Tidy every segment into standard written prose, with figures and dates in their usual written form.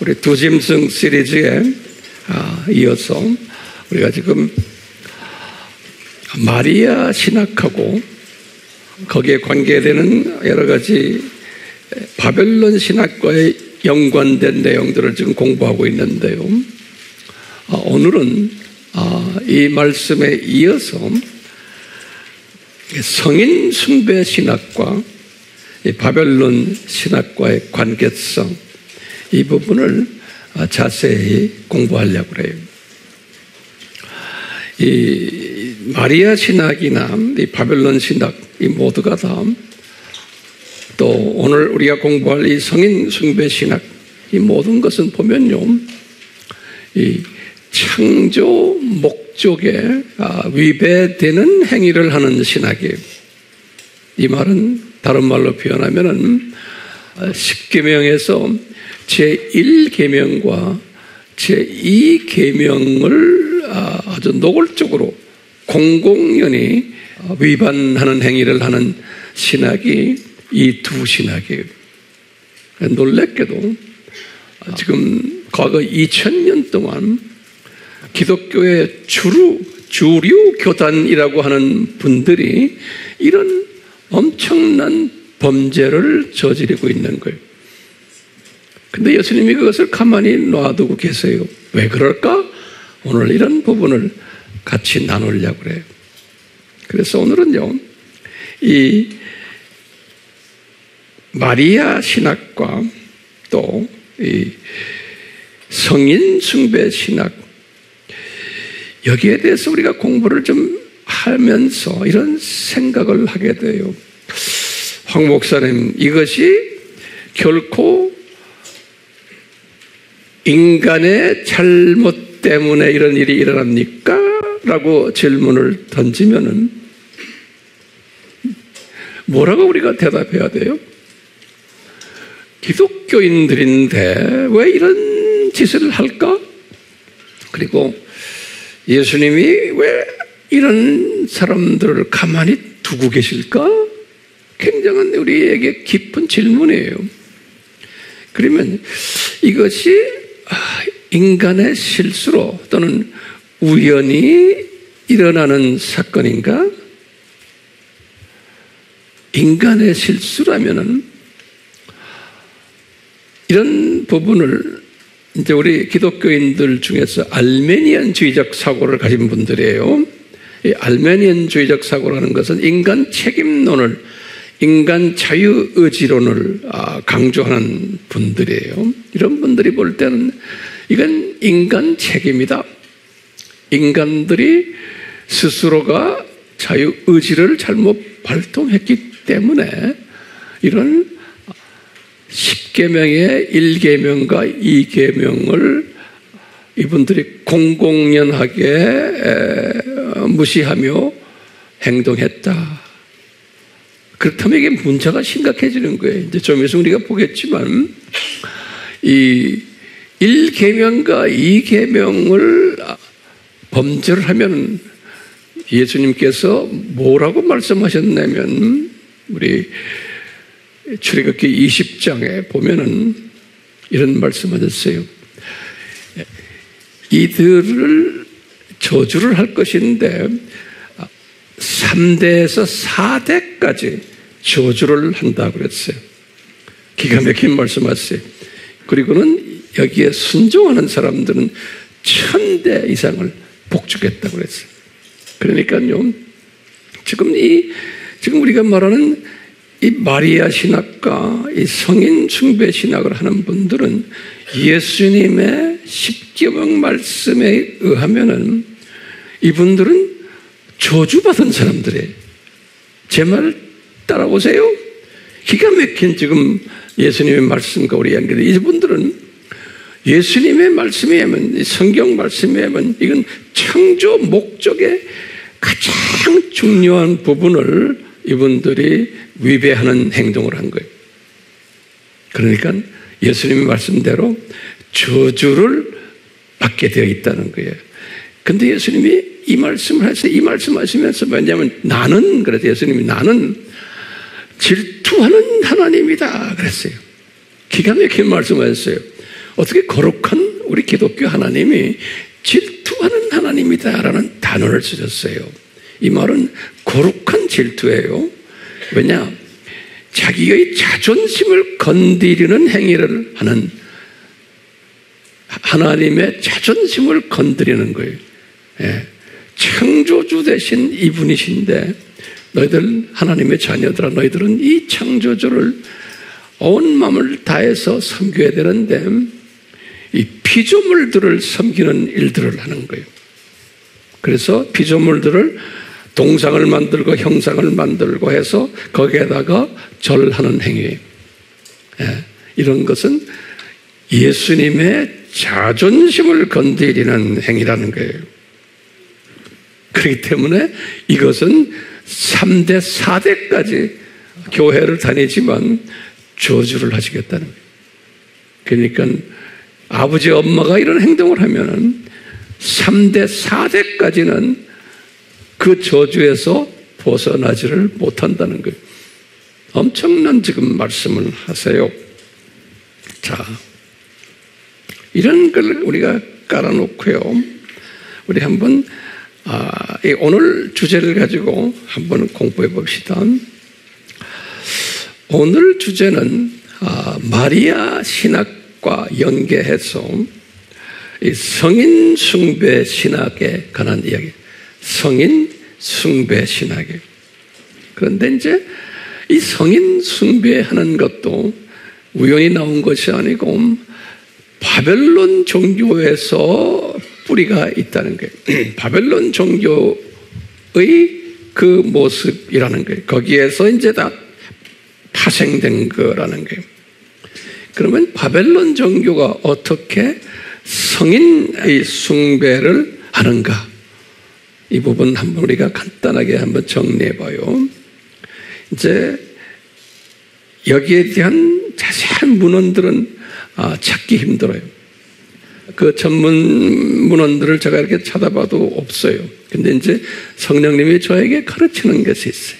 우리 두짐승 시리즈에 이어서 우리가 지금 마리아 신학하고 거기에 관계되는 여러 가지 바벨론 신학과에 연관된 내용들을 지금 공부하고 있는데요. 오늘은 이 말씀에 이어서 성인 숭배 신학과 바벨론 신학과의 관계성, 이 부분을 자세히 공부하려고 해요. 이 마리아 신학이나 이 바벨론 신학, 이 모두가 다 또 오늘 우리가 공부할 이 성인 숭배 신학, 이 모든 것은 보면요, 이 창조 목적에 위배되는 행위를 하는 신학이에요. 이 말은 다른 말로 표현하면은 10계명에서 제1계명과 제2계명을 아주 노골적으로 공공연히 위반하는 행위를 하는 신학이 이 두 신학이에요. 놀랍게도 지금 과거 2000년 동안 기독교의 주류 교단이라고 하는 분들이 이런 엄청난 범죄를 저지르고 있는 거예요. 근데 예수님이 그것을 가만히 놔두고 계세요. 왜 그럴까? 오늘 이런 부분을 같이 나누려고 그래요. 그래서 오늘은요, 이 마리아 신학과 또 이 성인 숭배 신학, 여기에 대해서 우리가 공부를 좀 하면서 이런 생각을 하게 돼요. 황 목사님, 이것이 결코 인간의 잘못 때문에 이런 일이 일어납니까? 라고 질문을 던지면은 뭐라고 우리가 대답해야 돼요? 기독교인들인데 왜 이런 짓을 할까? 그리고 예수님이 왜 이런 사람들을 가만히 두고 계실까? 굉장한 우리에게 깊은 질문이에요. 그러면 이것이 인간의 실수로 또는 우연히 일어나는 사건인가? 인간의 실수라면은 이런 부분을 이제 우리 기독교인들 중에서 알메니안주의적 사고를 가진 분들이에요. 이 알메니안주의적 사고라는 것은 인간 책임론을, 인간 자유의지론을 강조하는 분들이에요. 이런 분들이 볼 때는 이건 인간 책임이다. 인간들이 스스로가 자유의지를 잘못 발동했기 때문에 이런 10계명의 1계명과 2계명을 이분들이 공공연하게 무시하며 행동했다. 그렇다면 이게 문제가 심각해지는 거예요. 이제 좀 있으면 우리가 보겠지만 이 1계명과 2계명을 범죄를 하면 예수님께서 뭐라고 말씀하셨냐면 우리 출애굽기 20장에 보면은 이런 말씀하셨어요. 이들을 저주를 할 것인데 3대에서 4대까지 저주를 한다고 그랬어요. 기가 막힌 말씀하셨어요. 그리고는 여기에 순종하는 사람들은 1000대 이상을 복주겠다고 그랬어요. 그러니까요, 지금 우리가 말하는 이 마리아 신학과 이 성인 숭배 신학을 하는 분들은 예수님의 십계명 말씀에 의하면은 이분들은 저주받은 사람들이에요. 제 말 따라오세요. 기가 막힌 지금 예수님의 말씀과 우리 연결돼. 이분들은 예수님의 말씀에 하면, 성경 말씀에 하면 이건 창조 목적의 가장 중요한 부분을 이분들이 위배하는 행동을 한 거예요. 그러니까 예수님의 말씀대로 저주를 받게 되어 있다는 거예요. 근데 예수님이 이 말씀을 하셔서 이 말씀하시면서 뭐냐면 나는, 그래서 예수님이 나는 질투하는 하나님이다 그랬어요. 기가 막힌 말씀하셨어요. 어떻게 거룩한 우리 기독교 하나님이 질투하는 하나님이다라는 단어를 쓰셨어요. 이 말은 거룩한 질투예요. 왜냐? 자기의 자존심을 건드리는 행위를 하는, 하나님의 자존심을 건드리는 거예요. 예. 창조주 되신 이분이신데, 너희들 하나님의 자녀들아, 너희들은 이 창조주를 온 마음을 다해서 섬겨야 되는데 이 피조물들을 섬기는 일들을 하는 거예요. 그래서 피조물들을 동상을 만들고 형상을 만들고 해서 거기에다가 절하는 행위, 이런 것은 예수님의 자존심을 건드리는 행위라는 거예요. 그렇기 때문에 이것은 3대, 4대까지 교회를 다니지만 저주를 하시겠다는 거예요. 그러니까 아버지, 엄마가 이런 행동을 하면은 3대, 4대까지는 그 저주에서 벗어나지를 못한다는 거예요. 엄청난 지금 말씀을 하세요. 자, 이런 걸 우리가 깔아놓고요. 우리 한번 오늘 주제를 가지고 한번 공부해 봅시다. 오늘 주제는 마리아 신학과 연계해서 이 성인 숭배 신학에 관한 이야기. 성인 숭배 신학이에요. 그런데 이제 이 성인 숭배하는 것도 우연히 나온 것이 아니고 바벨론 종교에서 뿌리가 있다는 거예요. 바벨론 종교의 그 모습이라는 거예요. 거기에서 이제 다 파생된 거라는 거예요. 그러면 바벨론 종교가 어떻게 성인의 숭배를 하는가? 이 부분 한번 우리가 간단하게 한번 정리해 봐요. 이제 여기에 대한 자세한 문헌들은 찾기 힘들어요. 그 전문 문헌들을 제가 이렇게 찾아봐도 없어요. 근데 이제 성령님이 저에게 가르치는 것이 있어요.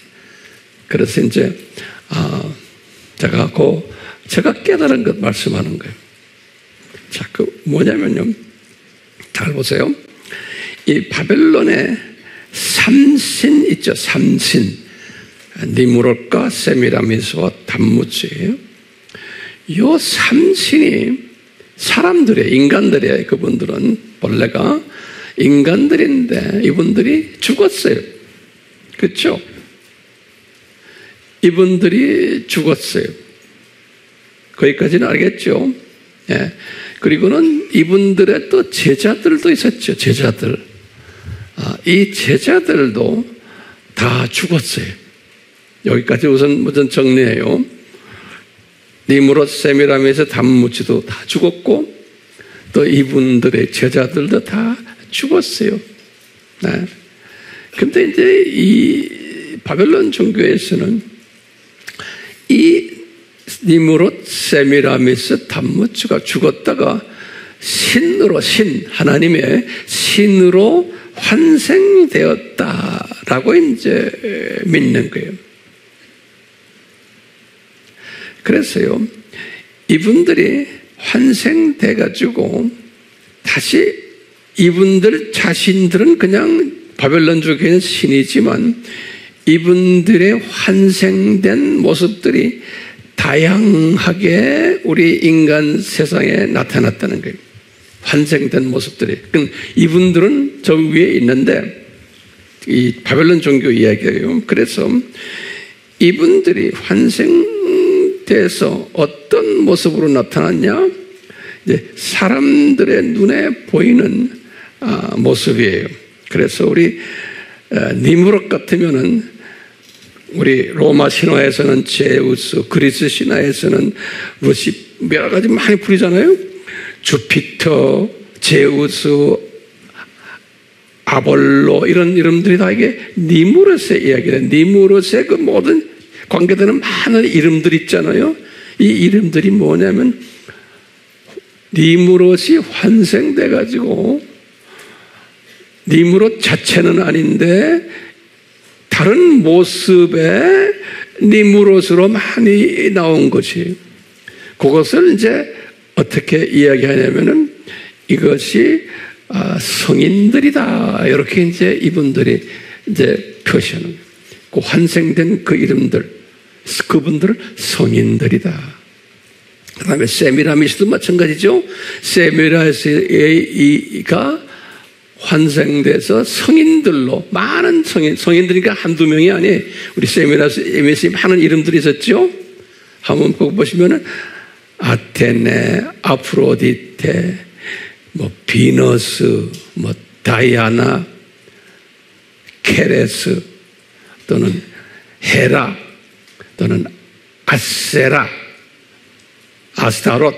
그래서 이제 제가 깨달은 것 말씀하는 거예요. 자, 그 뭐냐면요. 잘 보세요. 이 바벨론에 삼신 있죠. 삼신. 니무롯과 세미라미스와 담무즈예요. 이 삼신이 사람들이에요. 인간들이에요. 그분들은 본래가 인간들인데 이분들이 죽었어요. 그렇죠? 이분들이 죽었어요. 거기까지는 알겠죠? 예. 그리고는 이분들의 또 제자들도 있었죠. 제자들. 이 제자들도 다 죽었어요. 여기까지 우선 정리해요. 니무롯, 세미라미스, 담무치도 다 죽었고 또 이분들의 제자들도 다 죽었어요. 네. 근데 이제 이 바벨론 종교에서는 이 니무롯, 세미라미스, 담무츠가 죽었다가 하나님의 신으로 환생되었다라고 이제 믿는 거예요. 그래서요, 이분들이 환생돼가지고 다시 이분들 자신들은 그냥 바벨론 종교의 신이지만 이분들의 환생된 모습들이 다양하게 우리 인간 세상에 나타났다는 거예요. 환생된 모습들이. 이분들은 저 위에 있는데 이 바벨론 종교 이야기예요. 그래서 이분들이 환생돼서 어떤 모습으로 나타났냐? 이제 사람들의 눈에 보이는 모습이에요. 그래서 우리 니무롯 같으면은 우리 로마 신화에서는 제우스, 그리스 신화에서는 여러 가지 많이 부르잖아요. 주피터, 제우스, 아볼로 이런 이름들이 다 이게 니무롯의 이야기예요. 니무롯의 그 모든 관계되는 많은 이름들 있잖아요. 이 이름들이 뭐냐면 니무롯이 환생돼가지고 니무롯 자체는 아닌데 다른 모습의 니무롯으로 많이 나온 것이 그것을 이제 어떻게 이야기하냐면은 이것이 성인들이다. 이렇게 이제 이분들이 이제 표시하는 거예요. 그 환생된 그 이름들, 그분들을 성인들이다. 그 다음에 세미라미스도 마찬가지죠. 세미라미스가 환생돼서 성인들로, 많은 성인들이니까 한두 명이 아니에요. 우리 세미라미스에 많은 이름들이 있었죠. 한번 보고 보시면은 아테네, 아프로디테, 뭐 비너스, 뭐 다이아나, 케레스, 또는 헤라, 또는 아세라, 아스타롯,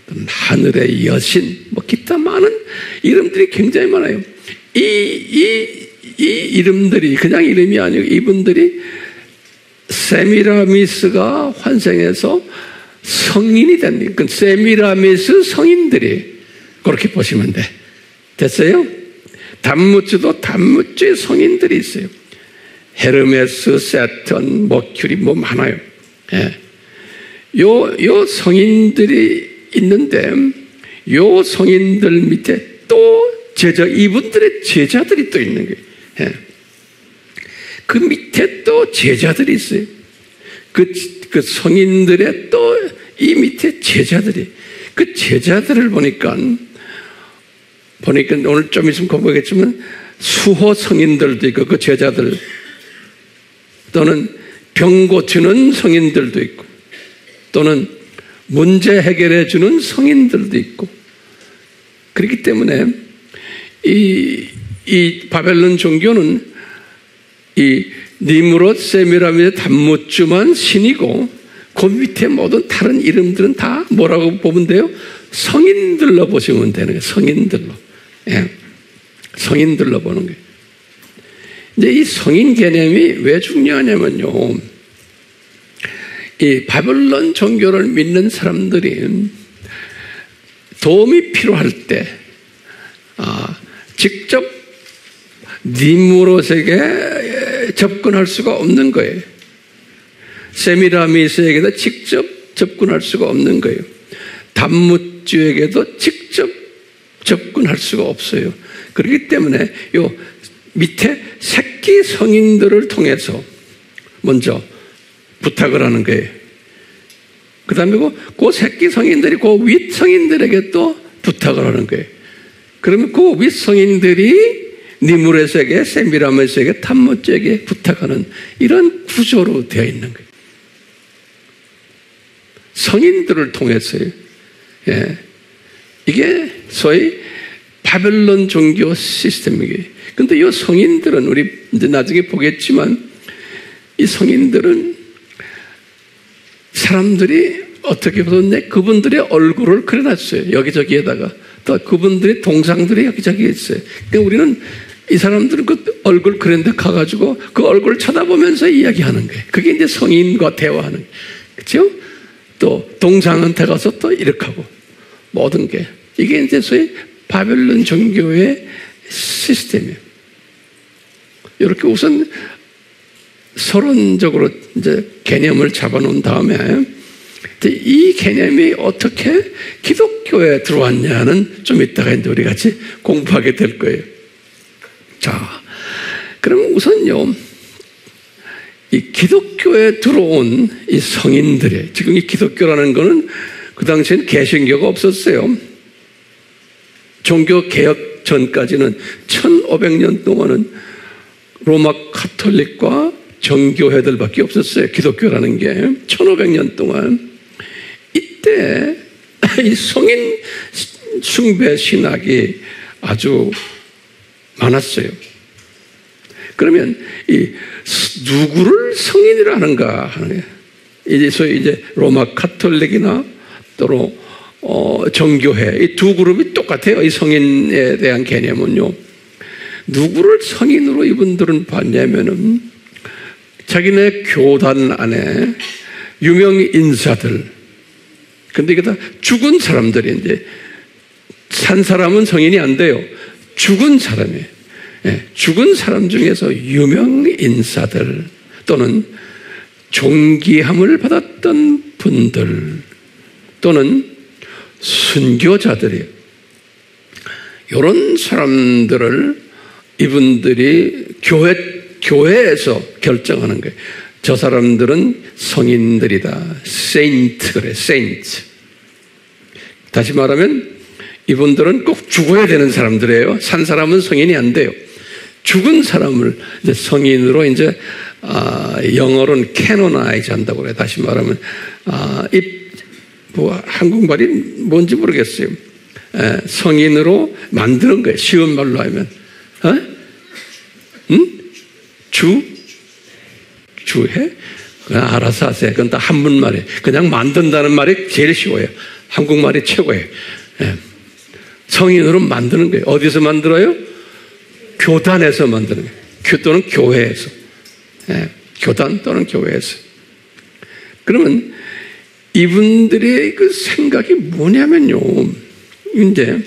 또는 하늘의 여신, 뭐 기타 많은 이름들이 굉장히 많아요. 이 이름들이 그냥 이름이 아니고 이분들이 세미라미스가 환생해서 성인이 된, 그 세미라미스 성인들이 그렇게 보시면 돼. 됐어요? 단무주도 단무주의 성인들이 있어요. 헤르메스, 세턴, 머큐리 뭐 많아요. 예. 요 성인들이 있는데 요 성인들 밑에 또 이분들의 제자들이 또 있는 거예요. 예. 그 밑에 또 제자들이 있어요. 그 성인들의 또 이 밑에 제자들이, 그 제자들을 보니까 오늘 좀 있으면 공부하겠지만 수호 성인들도 있고 그 제자들, 또는 병 고치는 성인들도 있고, 또는 문제 해결해 주는 성인들도 있고. 그렇기 때문에 이 바벨론 종교는 이 니므롯, 세미라미의 단무주만 신이고 그 밑에 모든 다른 이름들은 다 뭐라고 보면 돼요? 성인들로 보시면 되는 거예요. 성인들로. 예. 성인들로 보는 거예요. 이제 이 성인 개념이 왜 중요하냐면요. 이 바벨론 종교를 믿는 사람들이 도움이 필요할 때, 직접 니므롯에게 접근할 수가 없는 거예요. 세미라미스에게도 직접 접근할 수가 없는 거예요. 단무주에게도 직접 접근할 수가 없어요. 그렇기 때문에 요 밑에 새끼 성인들을 통해서 먼저 부탁을 하는 거예요. 그 다음에 그 새끼 성인들이 그 윗 성인들에게 또 부탁을 하는 거예요. 그러면 그 윗 성인들이 니므롯에게, 세미라미스에게, 단무주에게 부탁하는 이런 구조로 되어 있는 거예요. 성인들을 통해서요. 예. 이게 소위 바벨론 종교 시스템이에요. 근데 이 성인들은 우리 이제 나중에 보겠지만 이 성인들은 사람들이 어떻게 보던데 그분들의 얼굴을 그려놨어요. 여기저기에다가. 또 그분들의 동상들이 여기저기 있어요. 그러니까 우리는 이 사람들은 그 얼굴 그런 데 가가지고 그 얼굴을 쳐다보면서 이야기하는 거예요. 그게 이제 성인과 대화하는 거예요. 그렇죠? 또 동상한테 가서 또 이렇게 하고 모든 게 이게 이제 소위 바벨론 종교의 시스템이에요. 이렇게 우선 서론적으로 이제 개념을 잡아놓은 다음에 이 개념이 어떻게 기독교에 들어왔냐는 좀 이따가 이제 우리 같이 공부하게 될 거예요. 자, 그럼 우선요. 이 기독교에 들어온 이 성인들의, 지금 이 기독교라는 거는 그 당시에는 개신교가 없었어요. 종교 개혁 전까지는 1500년 동안은 로마 카톨릭과 정교회들밖에 없었어요. 기독교라는 게 1500년 동안. 이때 이 성인 숭배 신학이 아주 많았어요. 그러면 이 누구를 성인이라 하는가 하는 거예요. 이제 소위 이제 로마 카톨릭이나 또는 정교회 이 두 그룹이 똑같아요. 이 성인에 대한 개념은요. 누구를 성인으로 이분들은 봤냐면은 자기네 교단 안에 유명 인사들. 근데 이게 다 죽은 사람들이 이제 산 사람은 성인이 안 돼요. 죽은 사람이에요. 예, 죽은 사람 중에서 유명 인사들 또는 존귀함을 받았던 분들 또는 순교자들이에요. 이런 사람들을 이분들이 교회에서 결정하는 거예요. 저 사람들은 성인들이다. 세인트 그래, 세인트. 다시 말하면 이분들은 꼭 죽어야 되는 사람들이에요. 산 사람은 성인이 안 돼요. 죽은 사람을 이제 성인으로 이제 영어로는 canonize 한다고 그래요. 다시 말하면 한국말이 뭔지 모르겠어요. 성인으로 만드는 거예요. 쉬운 말로 하면. 주해? 그냥 알아서 하세요. 그건 다 한문말이에요. 그냥 만든다는 말이 제일 쉬워요. 한국말이 최고예요. 성인으로 만드는 거예요. 어디서 만들어요? 교단에서 만드는 거예요. 또는 교회에서. 교단 또는 교회에서. 그러면 이분들의 그 생각이 뭐냐면요. 이제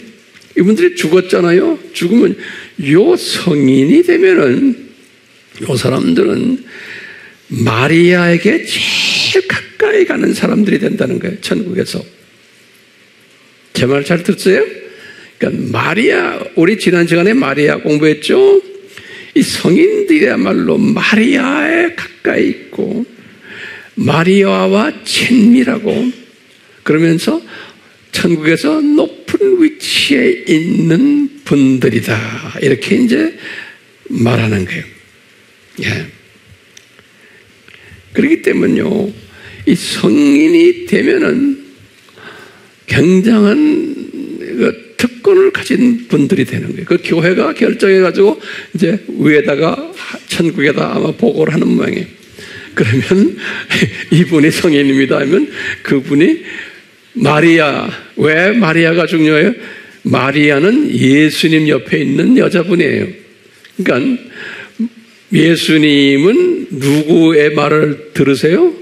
이분들이 죽었잖아요. 죽으면 요 성인이 되면은 요 사람들은 마리아에게 제일 가까이 가는 사람들이 된다는 거예요. 천국에서. 제 말 잘 듣었어요? 그러니까 마리아, 우리 지난 시간에 마리아 공부했죠? 이 성인들이야말로 마리아에 가까이 있고 마리아와 친밀하고 그러면서 천국에서 높은 위치에 있는 분들이다. 이렇게 이제 말하는 거예요. 예. 그렇기 때문에요, 이 성인이 되면은 굉장한 특권을 가진 분들이 되는 거예요. 그 교회가 결정해가지고 이제 위에다가 천국에다 아마 보고를 하는 모양이에요. 그러면 이분이 성인입니다 하면 그분이 마리아, 왜 마리아가 중요해요? 마리아는 예수님 옆에 있는 여자분이에요. 그러니까 예수님은 누구의 말을 들으세요?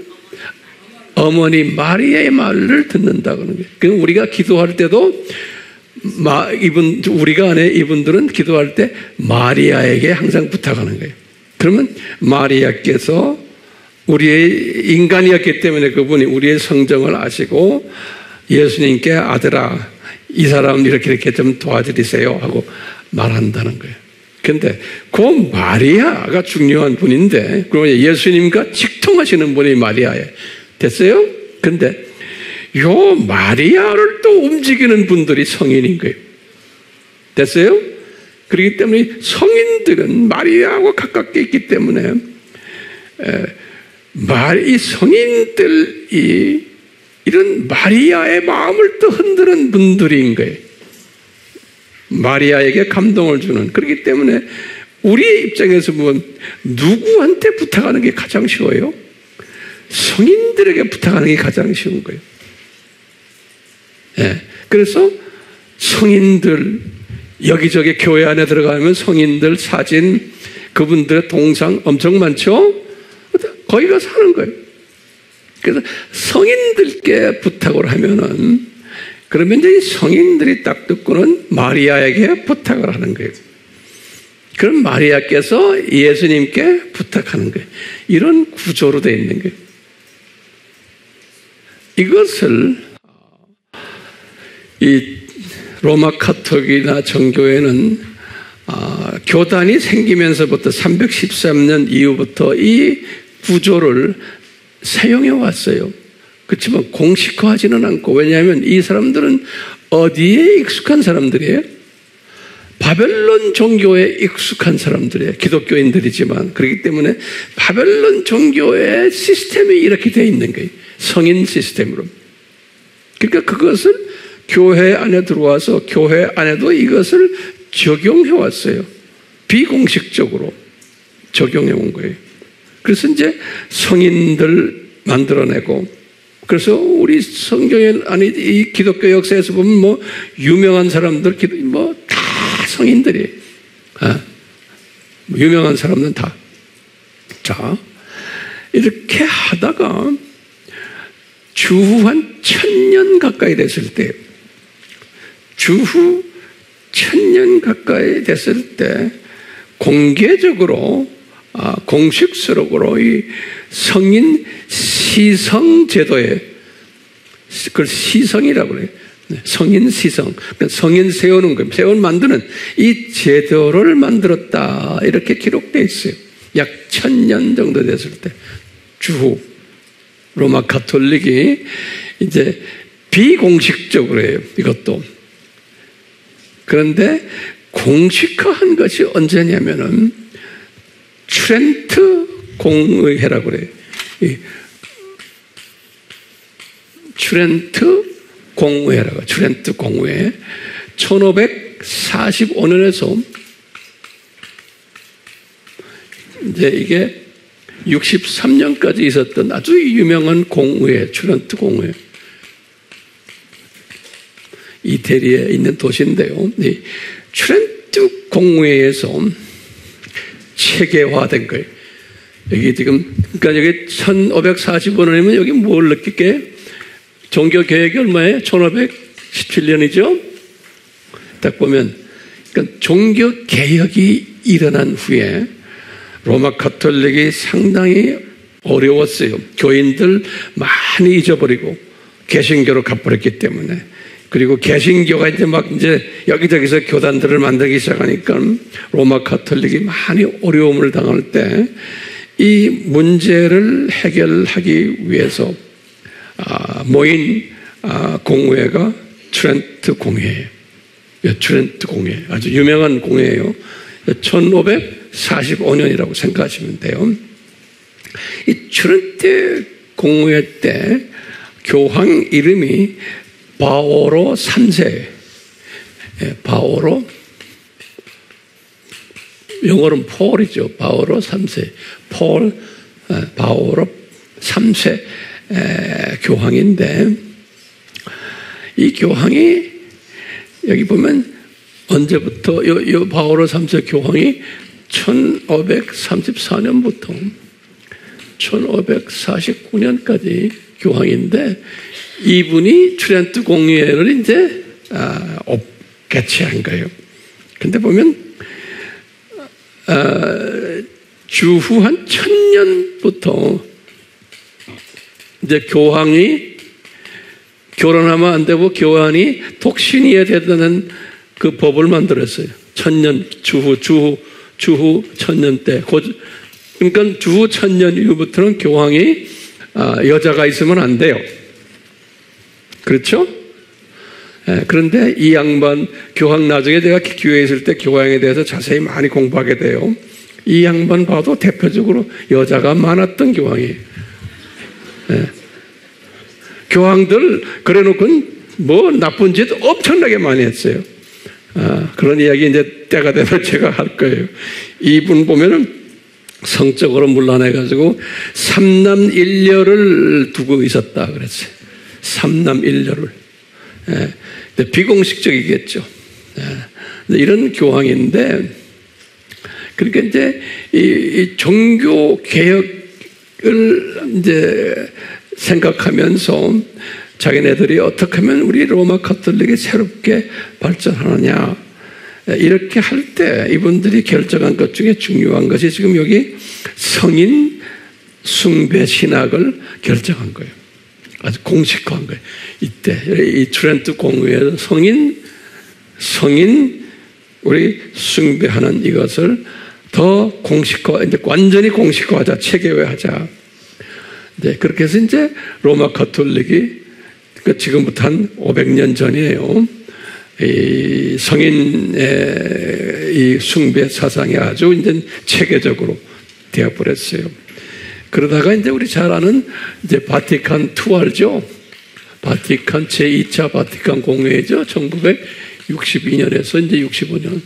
어머니 마리아의 말을 듣는다고 하는 거예요. 그럼 우리가 기도할 때도 우리가 안에 이분들은 기도할 때 마리아에게 항상 부탁하는 거예요. 그러면 마리아께서 우리의 인간이었기 때문에 그분이 우리의 성정을 아시고 예수님께 아들아 이 사람 이렇게 좀 도와드리세요 하고 말한다는 거예요. 그런데 그 마리아가 중요한 분인데 그러면 예수님과 직통하시는 분이 마리아예요. 됐어요? 근데 요 마리아를 또 움직이는 분들이 성인인 거예요. 됐어요? 그렇기 때문에 성인들은 마리아하고 가깝게 있기 때문에 이 성인들이 이런 마리아의 마음을 또 흔드는 분들인 거예요. 마리아에게 감동을 주는. 그렇기 때문에 우리의 입장에서 보면 누구한테 부탁하는 게 가장 쉬워요? 성인들에게 부탁하는 게 가장 쉬운 거예요. 예. 그래서 성인들 여기저기 교회 안에 들어가면 성인들 사진 그분들의 동상 엄청 많죠? 거기 가서 하는 거예요. 그래서 성인들께 부탁을 하면은 그러면 이제 성인들이 딱 듣고는 마리아에게 부탁을 하는 거예요. 그럼 마리아께서 예수님께 부탁하는 거예요. 이런 구조로 되어 있는 거예요. 이것을 이 로마 카톨릭이나 정교회는 교단이 생기면서부터 313년 이후부터 이 구조를 사용해 왔어요. 그렇지만 공식화하지는 않고, 왜냐하면 이 사람들은 어디에 익숙한 사람들이에요? 바벨론 종교에 익숙한 사람들이에요. 기독교인들이지만. 그렇기 때문에 바벨론 종교의 시스템이 이렇게 되어 있는 거예요. 성인 시스템으로. 그러니까 그것을 교회 안에 들어와서 교회 안에도 이것을 적용해 왔어요. 비공식적으로 적용해 온 거예요. 그래서 이제 성인들 만들어내고, 그래서 우리 성경에, 아니, 이 기독교 역사에서 보면 뭐, 유명한 사람들, 뭐, 다 성인들이에요. 유명한 사람들은 다. 자, 이렇게 하다가 주후 한 1000년 가까이 됐을 때, 주후 1000년 가까이 됐을 때, 공개적으로, 공식적으로 이 성인 시성 제도에, 그걸 시성이라고 그래요. 성인 시성, 성인 세우는 것, 세운 만드는 이 제도를 만들었다. 이렇게 기록되어 있어요. 약 1000년 정도 됐을 때 주후 로마 가톨릭이 이제 비공식적으로 해요. 이것도. 그런데 공식화한 것이 언제냐면은 트렌트 공의회라고 그래요. 트렌트 공의회라고. 트렌트 공의회. 1545년에서 이제 이게 63년까지 있었던 아주 유명한 공의회, 트렌트 공의회. 이태리에 있는 도시인데요. 이 트렌트 공의회에서 체계화된 거예요. 여기 지금, 그러니까 여기 1545년이면 여기 뭘 느낄게? 종교 개혁이 얼마예요? 1517년이죠? 딱 보면, 그러니까 종교 개혁이 일어난 후에 로마 가톨릭이 상당히 어려웠어요. 교인들 많이 잊어버리고 개신교로 가버렸기 때문에. 그리고 개신교가 이제 여기저기서 교단들을 만들기 시작하니까 로마 가톨릭이 많이 어려움을 당할 때 이 문제를 해결하기 위해서 모인 공회가 트렌트 공회예요. 트렌트 공회. 아주 유명한 공회예요. 1545년이라고 생각하시면 돼요. 이 트렌트 공회 때 교황 이름이 바오로 3세. 바오로, 영어로는 폴이죠. 바오로 3세. 바오로 3세 교황인데, 이 교황이 여기 보면 언제부터, 이 바오로 3세 교황이 1534년부터 1549년까지 교황인데, 이분이 트렌트 공의회를 이제 개최한 거예요. 근데 보면 주후 한 1000년부터 이제 교황이 결혼하면 안 되고 교황이 독신이어야 된다는 그 법을 만들었어요. 1000년 주후 1000년 때. 그러니까 주후 1000년 이후부터는 교황이 여자가 있으면 안 돼요. 그렇죠? 그런데 이 양반 교황, 나중에 제가 교회에 있을 때 교황에 대해서 자세히 많이 공부하게 돼요. 이 양반 봐도 대표적으로 여자가 많았던 교황이에요. 교황들 그래놓고 뭐 나쁜 짓 엄청나게 많이 했어요. 그런 이야기 이제 때가 되면 제가 할 거예요. 이분 보면은 성적으로 문란해가지고 3남 1녀를 두고 있었다 그랬어요. 3남 1녀를. 비공식적이겠죠. 이런 교황인데, 그러니까 이제 이 종교 개혁을 이제 생각하면서 자기네들이 어떻게 하면 우리 로마 가톨릭이 새롭게 발전하느냐, 이렇게 할 때 이분들이 결정한 것 중에 중요한 것이 지금 여기 성인 숭배 신학을 결정한 거예요. 아주 공식화한 거예요. 이때 이 트렌트 공의회에서 성인 우리 숭배하는 이것을 더 공식화, 이제 완전히 공식화하자, 체계화하자. 네, 그렇게 해서 이제 로마 가톨릭이 지금부터 한 500년 전이에요. 이 성인의 이 숭배 사상이 아주 이제 체계적으로 되어버렸어요. 그러다가 이제 우리 잘 아는 이제 바티칸 II 알죠? 바티칸 제2차 바티칸 공회죠. 1962년에서 이제 65년.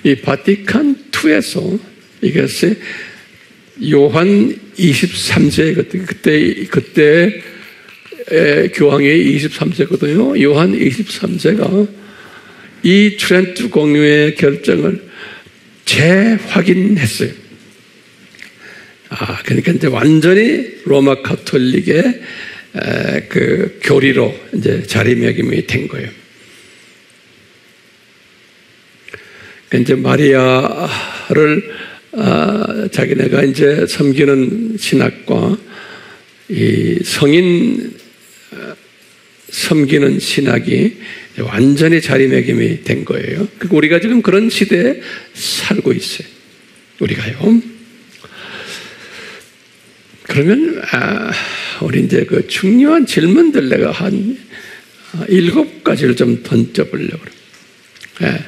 이 바티칸 II에서 이것이 요한 23세, 그때 교황이 23세거든요. 요한 23세가 이 트렌트 공회의 결정을 재확인했어요. 그러니까 이제 완전히 로마 가톨릭의 그 교리로 이제 자리매김이 된 거예요. 이제 마리아를 자기네가 이제 섬기는 신학과 이 성인 섬기는 신학이 완전히 자리매김이 된 거예요. 우리가 지금 그런 시대에 살고 있어요. 우리가요. 그러면 우리 이제 그 중요한 질문들 내가 한 7가지를 좀 던져보려고 그래요.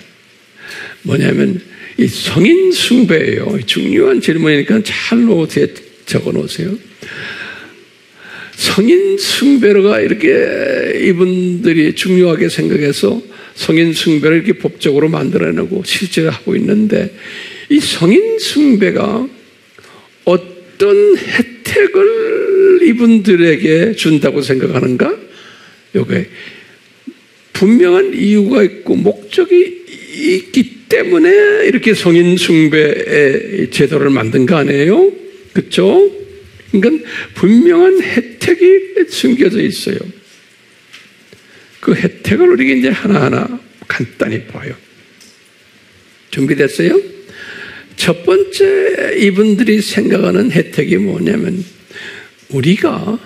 뭐냐면 이 성인 숭배예요. 중요한 질문이니까 잘 노트에 적어 놓으세요. 성인 숭배가 이렇게 이분들이 중요하게 생각해서 성인 숭배를 이렇게 법적으로 만들어내고 실제로 하고 있는데, 이 성인 숭배가 어떤 혜택을 이분들에게 준다고 생각하는가? 요게 분명한 이유가 있고 목적이 있기 때문에 이렇게 성인 숭배의 제도를 만든 거 아니에요? 그렇죠? 그러니까 분명한 혜택이 숨겨져 있어요. 그 혜택을 우리가 이제 하나하나 간단히 봐요. 준비됐어요? 첫 번째 이분들이 생각하는 혜택이 뭐냐면, 우리가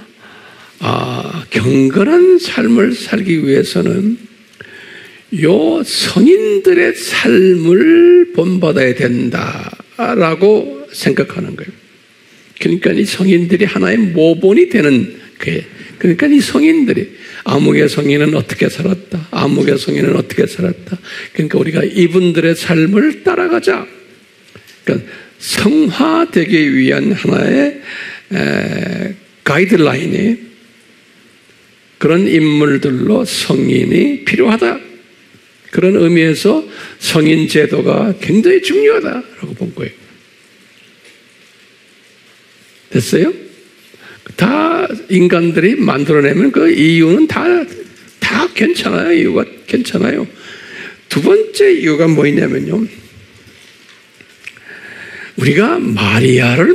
경건한 삶을 살기 위해서는 요 성인들의 삶을 본받아야 된다라고 생각하는 거예요. 그러니까 이 성인들이 하나의 모본이 되는 거예요. 그러니까 이 성인들이 아무개 성인은 어떻게 살았다, 아무개 성인은 어떻게 살았다, 그러니까 우리가 이분들의 삶을 따라가자. 그러니까 성화되기 위한 하나의 가이드라인이, 그런 인물들로 성인이 필요하다. 그런 의미에서 성인 제도가 굉장히 중요하다라고 본 거예요. 됐어요? 다 인간들이 만들어내면 그 이유는 다 괜찮아요. 이유가 괜찮아요. 두 번째 이유가 뭐냐면요, 우리가 마리아를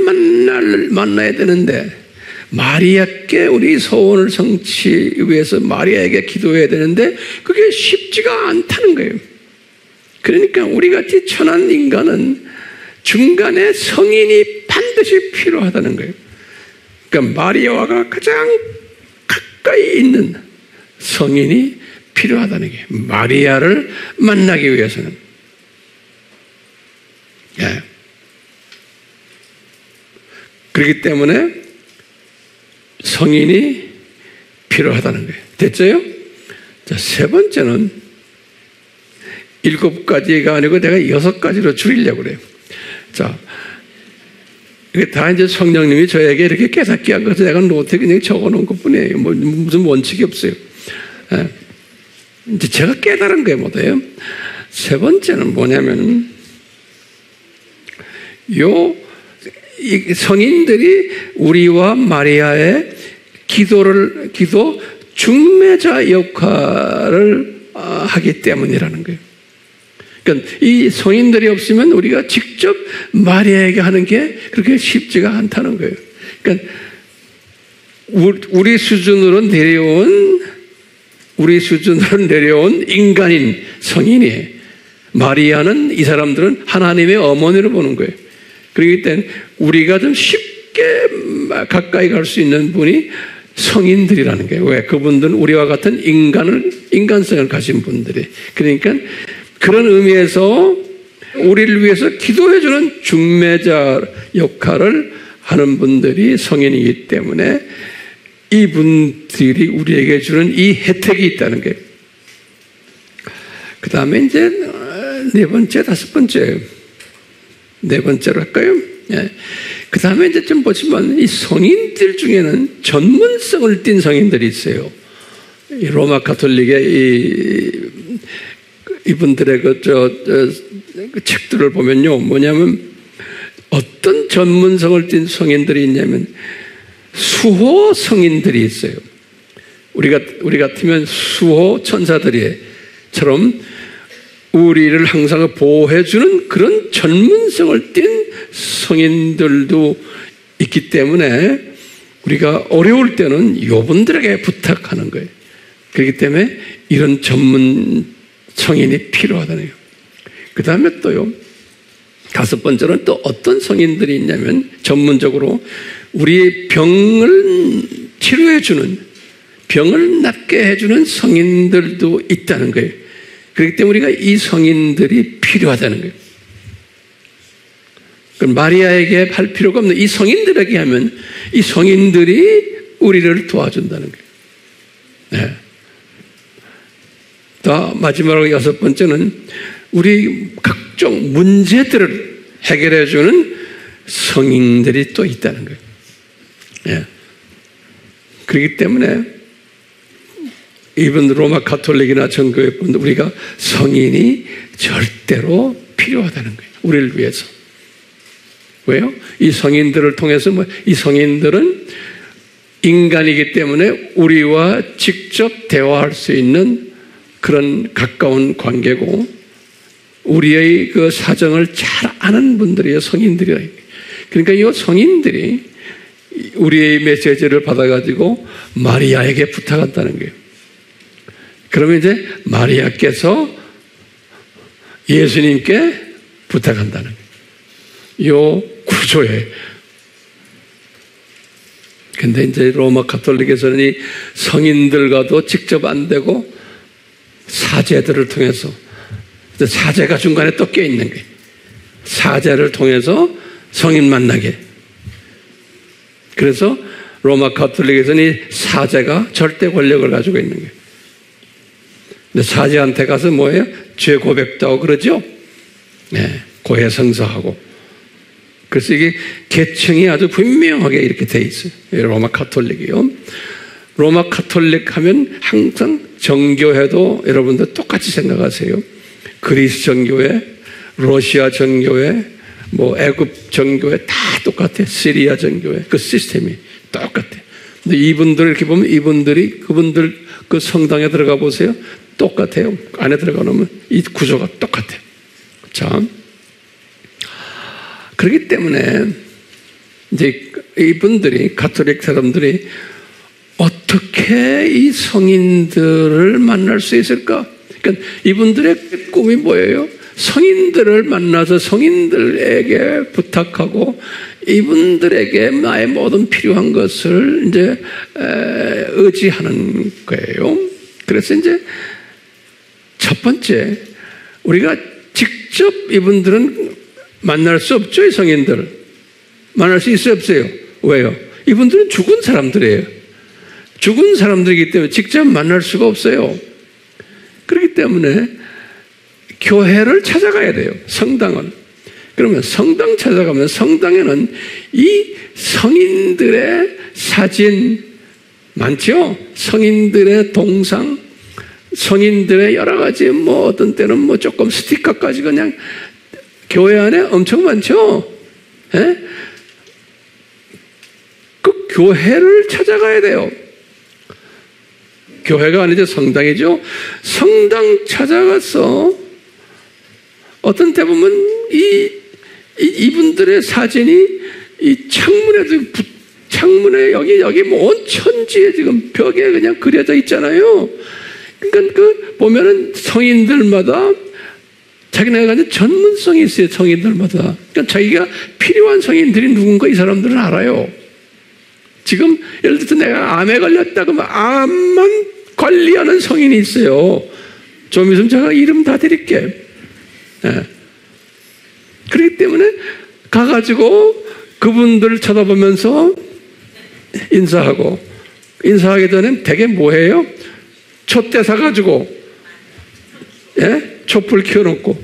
만나야 되는데, 마리아께 우리 소원을 성취하기 위해서 마리아에게 기도해야 되는데 그게 쉽지가 않다는 거예요. 그러니까 우리 같이 천한 인간은 중간에 성인이 반드시 필요하다는 거예요. 그러니까 마리아와 가장 가까이 있는 성인이 필요하다는 게, 마리아를 만나기 위해서는. 예. 그렇기 때문에 성인이 필요하다는 거예요. 됐어요? 자, 세 번째는 7가지가 아니고 내가 6가지로 줄이려고 그래요. 자, 이게 다 이제 성령님이 저에게 이렇게 깨닫게 한 것을 내가 노트에 그냥 적어 놓은 것 뿐이에요. 뭐, 무슨 원칙이 없어요. 예. 이제 제가 깨달은 게 뭐예요? 세 번째는 뭐냐면, 이 성인들이 우리와 마리아의 기도 중매자 역할을 하기 때문이라는 거예요. 그러니까 이 성인들이 없으면 우리가 직접 마리아에게 하는 게 그렇게 쉽지가 않다는 거예요. 그러니까 우리 수준으로 내려온 인간인 성인이, 마리아는, 이 사람들은 하나님의 어머니로 보는 거예요. 그렇기 때문에 우리가 좀 쉽게 가까이 갈 수 있는 분이 성인들이라는 거예요. 왜? 그분들은 우리와 같은 인간성을 가진 분들이. 그러니까 그런 의미에서 우리를 위해서 기도해주는 중매자 역할을 하는 분들이 성인이기 때문에 이분들이 우리에게 주는 이 혜택이 있다는 거예요. 그 다음에 이제 4번째, 5번째. 4번째로 할까요? 예. 그 다음에 이제 좀 보시면 이 성인들 중에는 전문성을 띈 성인들이 있어요. 이 로마 가톨릭의 이분들의 그 책들을 보면요, 뭐냐면 어떤 전문성을 띈 성인들이 있냐면 수호 성인들이 있어요. 우리 같으면 수호 천사들이처럼 우리를 항상 보호해주는 그런 전문성을 띈 성인들도 있기 때문에 우리가 어려울 때는 이분들에게 부탁하는 거예요. 그렇기 때문에 이런 전문 성인이 필요하다는 거예요. 그 다음에 또요, 5번째로는 또 어떤 성인들이 있냐면 전문적으로 우리의 병을 치료해주는 병을 낫게 해주는 성인들도 있다는 거예요. 그렇기 때문에 우리가 이 성인들이 필요하다는 거예요. 마리아에게 할 필요가 없는 이 성인들에게 하면 이 성인들이 우리를 도와준다는 거예요. 네. 또 마지막으로 6번째는 우리 각종 문제들을 해결해주는 성인들이 또 있다는 거예요. 네. 그렇기 때문에 이번 로마 가톨릭이나 정교회 분들 우리가 성인이 절대로 필요하다는 거예요. 우리를 위해서. 왜요? 이 성인들을 통해서 이 성인들은 인간이기 때문에 우리와 직접 대화할 수 있는 그런 가까운 관계고 우리의 그 사정을 잘 아는 분들이에요. 성인들이라. 그러니까 이 성인들이 우리의 메시지를 받아가지고 마리아에게 부탁한다는 거예요. 그러면 이제 마리아께서 예수님께 부탁한다는 거예요. 요 구조에. 근데 이제 로마 가톨릭에서는 이 성인들과도 직접 안 되고 사제들을 통해서 사제가 중간에 또 껴있는 거예요. 사제를 통해서 성인 만나게. 그래서 로마 가톨릭에서는 이 사제가 절대 권력을 가지고 있는 거예요. 근데 사제한테 가서 뭐예요? 죄 고백도 하고 그러죠? 네, 고해 성사하고. 그래서 이게 계층이 아주 분명하게 이렇게 돼 있어요. 로마 가톨릭이요. 로마 가톨릭 하면 항상 정교회도 여러분들 똑같이 생각하세요. 그리스 정교회, 러시아 정교회, 애굽 정교회 다 똑같아요. 시리아 정교회 그 시스템이 똑같아요. 근데 이분들 이렇게 보면 그분들 그 성당에 들어가 보세요. 똑같아요. 안에 들어가 놓으면 이 구조가 똑같아요. 자. 그렇기 때문에 이제 이분들이 가톨릭 사람들이 어떻게 이 성인들을 만날 수 있을까? 그러니까 이분들의 꿈이 뭐예요? 성인들을 만나서 성인들에게 부탁하고 이분들에게 나의 모든 필요한 것을 이제 의지하는 거예요. 그래서 이제 첫 번째 우리가 직접 이분들은 만날 수 없죠, 이 성인들. 만날 수 있어요, 없어요? 왜요? 이분들은 죽은 사람들이에요. 죽은 사람들이기 때문에 직접 만날 수가 없어요. 그렇기 때문에 교회를 찾아가야 돼요, 성당을. 그러면 성당 찾아가면 성당에는 이 성인들의 사진 많죠? 성인들의 동상, 성인들의 여러 가지 어떤 때는 조금 스티커까지 그냥 교회 안에 엄청 많죠? 예? 그 교회를 찾아가야 돼요. 교회가 아니죠. 성당이죠. 성당 찾아가서 어떤 때 보면 이분들의 사진이 이 창문에 여기 온 천지에 지금 벽에 그냥 그려져 있잖아요. 그러니까 보면은 성인들마다 자기네가 가진 전문성이 있어요. 성인들마다. 그러니까 자기가 필요한 성인들이 누군가 이 사람들은 알아요. 지금 예를 들어서 내가 암에 걸렸다 그러면 암만 관리하는 성인이 있어요. 좀 있으면 제가 이름 다 드릴게. 네. 그렇기 때문에 가가지고 그분들을 쳐다보면서 인사하기 전에 되게 뭐해요? 촛대 사가지고 예? 촛불 켜놓고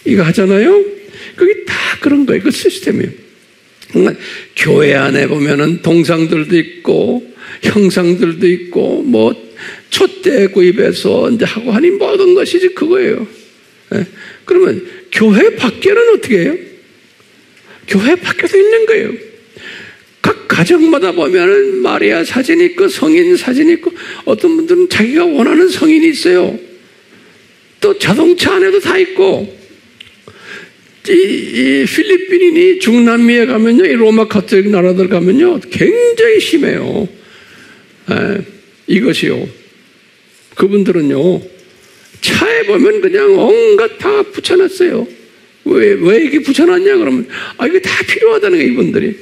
이거 하잖아요. 그게 다 그런 거예요. 그 시스템이에요. 그러니까 교회 안에 보면은 동상들도 있고 형상들도 있고 촛대 구입해서 이제 하고 하니 모든 것이 그거예요. 예? 그러면 교회 밖에는 어떻게 해요? 교회 밖에도 있는 거예요. 각 가정마다 보면은 마리아 사진이 있고 성인 사진이 있고 어떤 분들은 자기가 원하는 성인이 있어요. 또 자동차 안에도 다 있고 이 필리핀이니 중남미에 가면요, 이 로마 가톨릭 나라들 가면요 굉장히 심해요. 이것이요. 그분들은요 차에 보면 그냥 온갖 다 붙여놨어요. 왜 이게 붙여놨냐 그러면 이게 다 필요하다는 거예요. 이분들이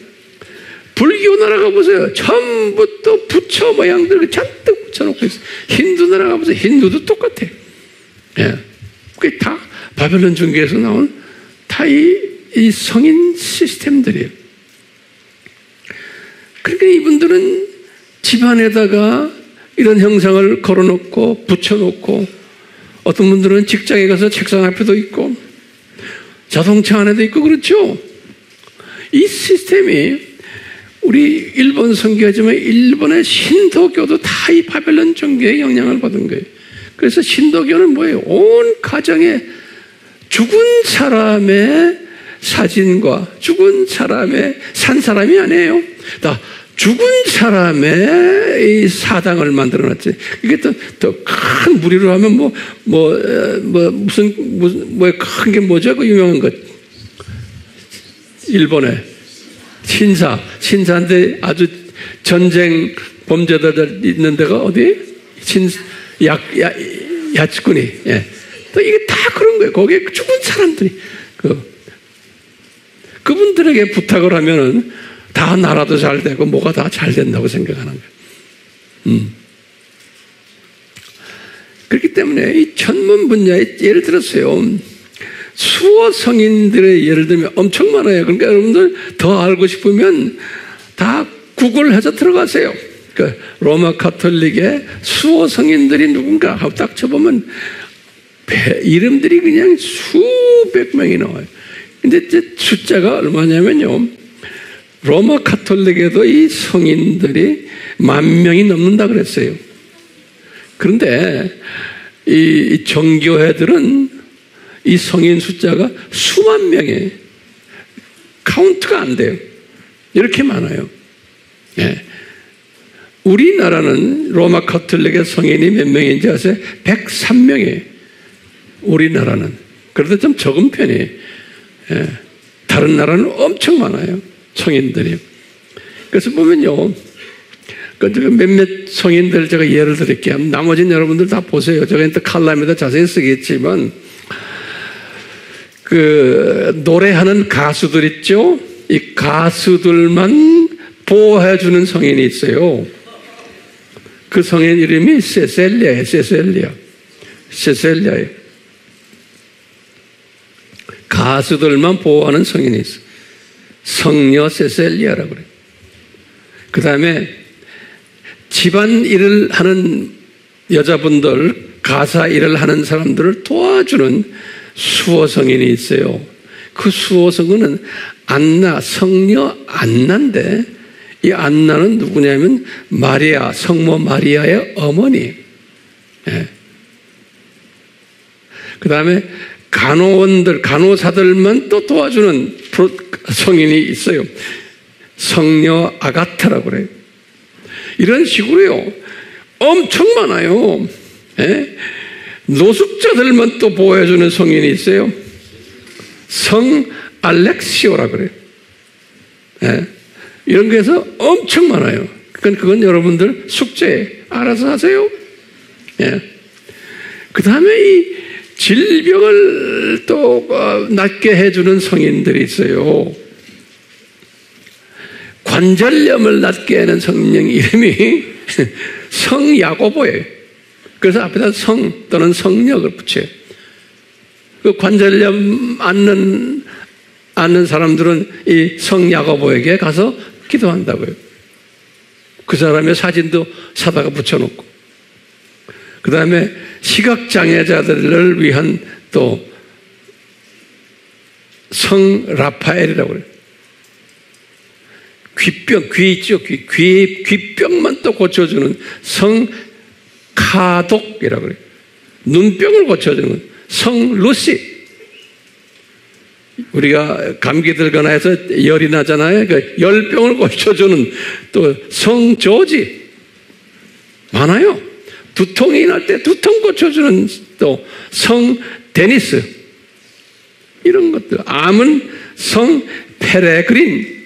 불교 나라 가보세요. 전부 또 부처 모양들 잔뜩 붙여놓고 있어요. 힌두 나라 가보세요. 힌두도 똑같아. 예. 그게 다 바벨론 중계에서 나온 다 이 성인 시스템들이에요. 그러니까 이분들은 집안에다가 이런 형상을 걸어놓고 붙여놓고 어떤 분들은 직장에 가서 책상 앞에도 있고 자동차 안에도 있고 그렇죠. 이 시스템이 우리 일본 선교하지만 일본의 신도교도 다 이 바벨론 종교의 영향을 받은 거예요. 그래서 신도교는 뭐예요? 온 가정에 죽은 사람의 사진과 죽은 사람의 산 사람이 아니에요. 다 죽은 사람의 이 사당을 만들어놨지. 이게 더 큰 무리로 하면 무슨 큰 게 뭐죠? 그 유명한 것. 일본에 신사인데 아주 전쟁 범죄자들 있는 데가 어디? 야츠쿠니. 예. 또 이게 다 그런 거예요. 거기에 죽은 사람들이 그분들에게 부탁을 하면은 다 나라도 잘 되고 뭐가 다 잘 된다고 생각하는 거예요. 그렇기 때문에 이 전문 분야에 예를 들었어요. 수호 성인들의 예를 들면 엄청 많아요. 그러니까 여러분들 더 알고 싶으면 다 구글해서 들어가세요. 그러니까 로마 가톨릭의 수호 성인들이 누군가 하고 딱 쳐보면 이름들이 그냥 수백 명이 나와요. 근데 숫자가 얼마냐면요. 로마 가톨릭에도 이 성인들이 10,000명이 넘는다 그랬어요. 그런데 이 정교회들은 이 성인 숫자가 수만 명이에요. 카운트가 안 돼요. 이렇게 많아요. 예. 우리나라는 로마 가톨릭의 성인이 몇 명인지 아세요? 103명이에요. 우리나라는. 그래도 좀 적은 편이에요. 예. 다른 나라는 엄청 많아요. 성인들이. 그래서 보면요. 몇몇 성인들 제가 예를 드릴게요. 나머지는 여러분들 다 보세요. 제가 인터 칼럼에다 자세히 쓰겠지만 노래하는 가수들 있죠? 이 가수들만 보호해주는 성인이 있어요. 그 성인 이름이 세셀리아예요. 세셀리아예요. 가수들만 보호하는 성인이 있어요. 성녀 세셀리아라고 그래요. 그 다음에 집안 일을 하는 여자분들, 가사 일을 하는 사람들을 도와주는 수호 성인이 있어요. 그 수호 성인은 안나, 성녀 안나인데 이 안나는 누구냐면 마리아, 성모 마리아의 어머니. 예. 그 다음에 간호원들, 간호사들만 또 도와주는 성인이 있어요. 성녀 아가타라고 그래요. 이런 식으로요. 엄청 많아요. 예? 노숙자들만 또 보호해주는 성인이 있어요. 성 알렉시오라고 그래요. 예? 이런 거에서 엄청 많아요. 그건 여러분들 숙제 알아서 하세요. 예. 그 다음에 이 질병을 또 낫게 해주는 성인들이 있어요. 관절염을 낫게 하는 성령 이름이 성야고보예요. 그래서 앞에다 성 또는 성력을 붙여요. 그 관절염 앓는 사람들은 이 성야고보에게 가서 기도한다고요. 그 사람의 사진도 사다가 붙여놓고. 그 다음에 시각장애자들을 위한 또 성 라파엘이라고 그래요. 귀 있죠? 귀병만 또 고쳐주는 성 카독이라고 그래요. 눈병을 고쳐주는 성 루시. 우리가 감기 들거나 해서 열이 나잖아요. 그 열병을 고쳐주는 또 성 조지. 많아요. 두통이 날 때 두통 고쳐주는 또 성 데니스. 이런 것들. 암은 성 페레그린.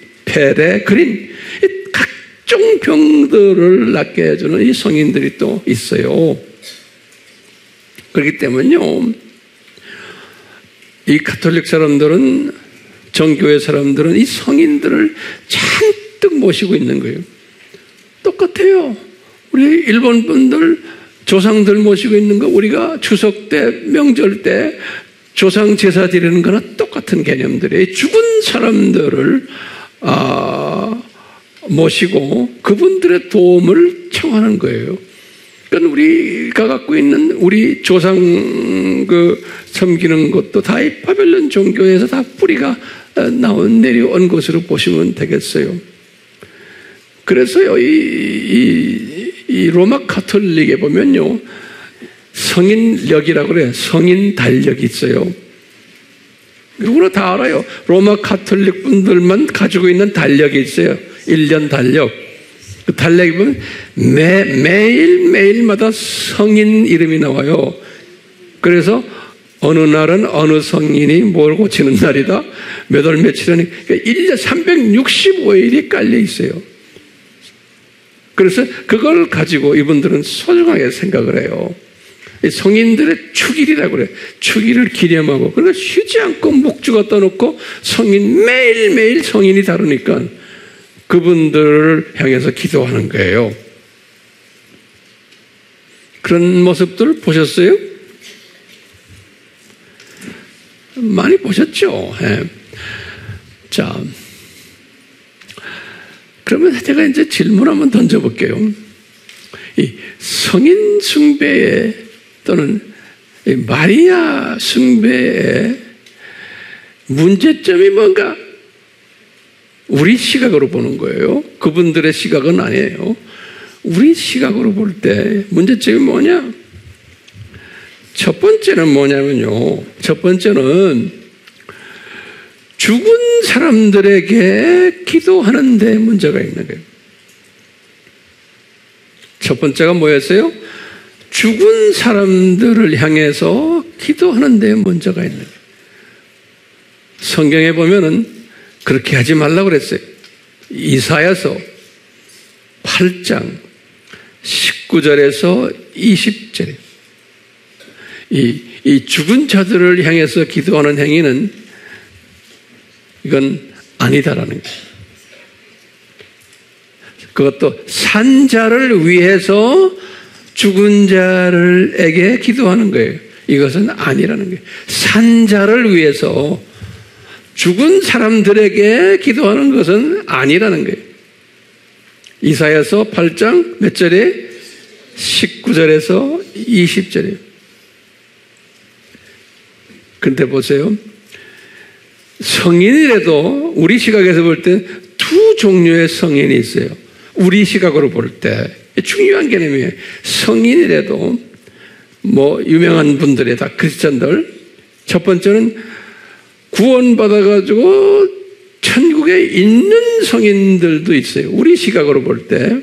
각종 병들을 낫게 해주는 이 성인들이 또 있어요. 그렇기 때문에요, 이 가톨릭 사람들은, 정교회 사람들은 이 성인들을 잔뜩 잔뜩 모시고 있는 거예요. 똑같아요. 우리 일본 분들 조상들 모시고 있는 거 우리가 추석 때 명절 때 조상 제사 드리는 거나 똑같은 개념들이에요. 죽은 사람들을 모시고 그분들의 도움을 청하는 거예요. 그러니까 우리가 갖고 있는 우리 조상 섬기는 것도 다 이 바벨론 종교에서 다 뿌리가 내려온 것으로 보시면 되겠어요. 그래서요, 이 로마 가톨릭에 보면요, 성인력이라고 그래요. 성인 달력이 있어요. 누구나 다 알아요. 로마 가톨릭 분들만 가지고 있는 달력이 있어요. 1년 달력. 그 달력에 보면 매일마다 성인 이름이 나와요. 그래서 어느 날은 어느 성인이 뭘 고치는 날이다. 몇 월 며칠은 그러니까 1년 365일이 깔려 있어요. 그래서 그걸 가지고 이분들은 소중하게 생각을 해요. 성인들의 축일이라고 그래요. 축일을 기념하고 그러니까 쉬지 않고 목주가 떠놓고 성인 매일매일 성인이 다르니까 그분들을 향해서 기도하는 거예요. 그런 모습들 보셨어요? 많이 보셨죠? 네. 자, 그러면 제가 이제 질문 한번 던져볼게요. 이 성인 숭배에 또는 이 마리아 숭배의 문제점이 뭔가? 우리 시각으로 보는 거예요. 그분들의 시각은 아니에요. 우리 시각으로 볼 때 문제점이 뭐냐? 첫 번째는 뭐냐면요. 첫 번째는 죽은 사람들에게 기도하는 데 문제가 있는 거예요. 첫 번째가 뭐였어요? 죽은 사람들을 향해서 기도하는 데 문제가 있는 거예요. 성경에 보면은 그렇게 하지 말라고 그랬어요. 이사야서 8장 19절에서 20절에 이 죽은 자들을 향해서 기도하는 행위는 이건 아니다라는 거예요. 그것도 산 자를 위해서 죽은 자들에게 기도하는 거예요. 이것은 아니라는 거예요. 산 자를 위해서 죽은 사람들에게 기도하는 것은 아니라는 거예요. 이사야서 8장 몇 절에? 19절에서 20절이에요. 그런데 보세요. 성인이라도 우리 시각에서 볼 때 두 종류의 성인이 있어요. 우리 시각으로 볼 때 중요한 개념이에요. 성인이라도 유명한 분들이 다 크리스찬들. 첫 번째는 구원받아가지고 천국에 있는 성인들도 있어요. 우리 시각으로 볼 때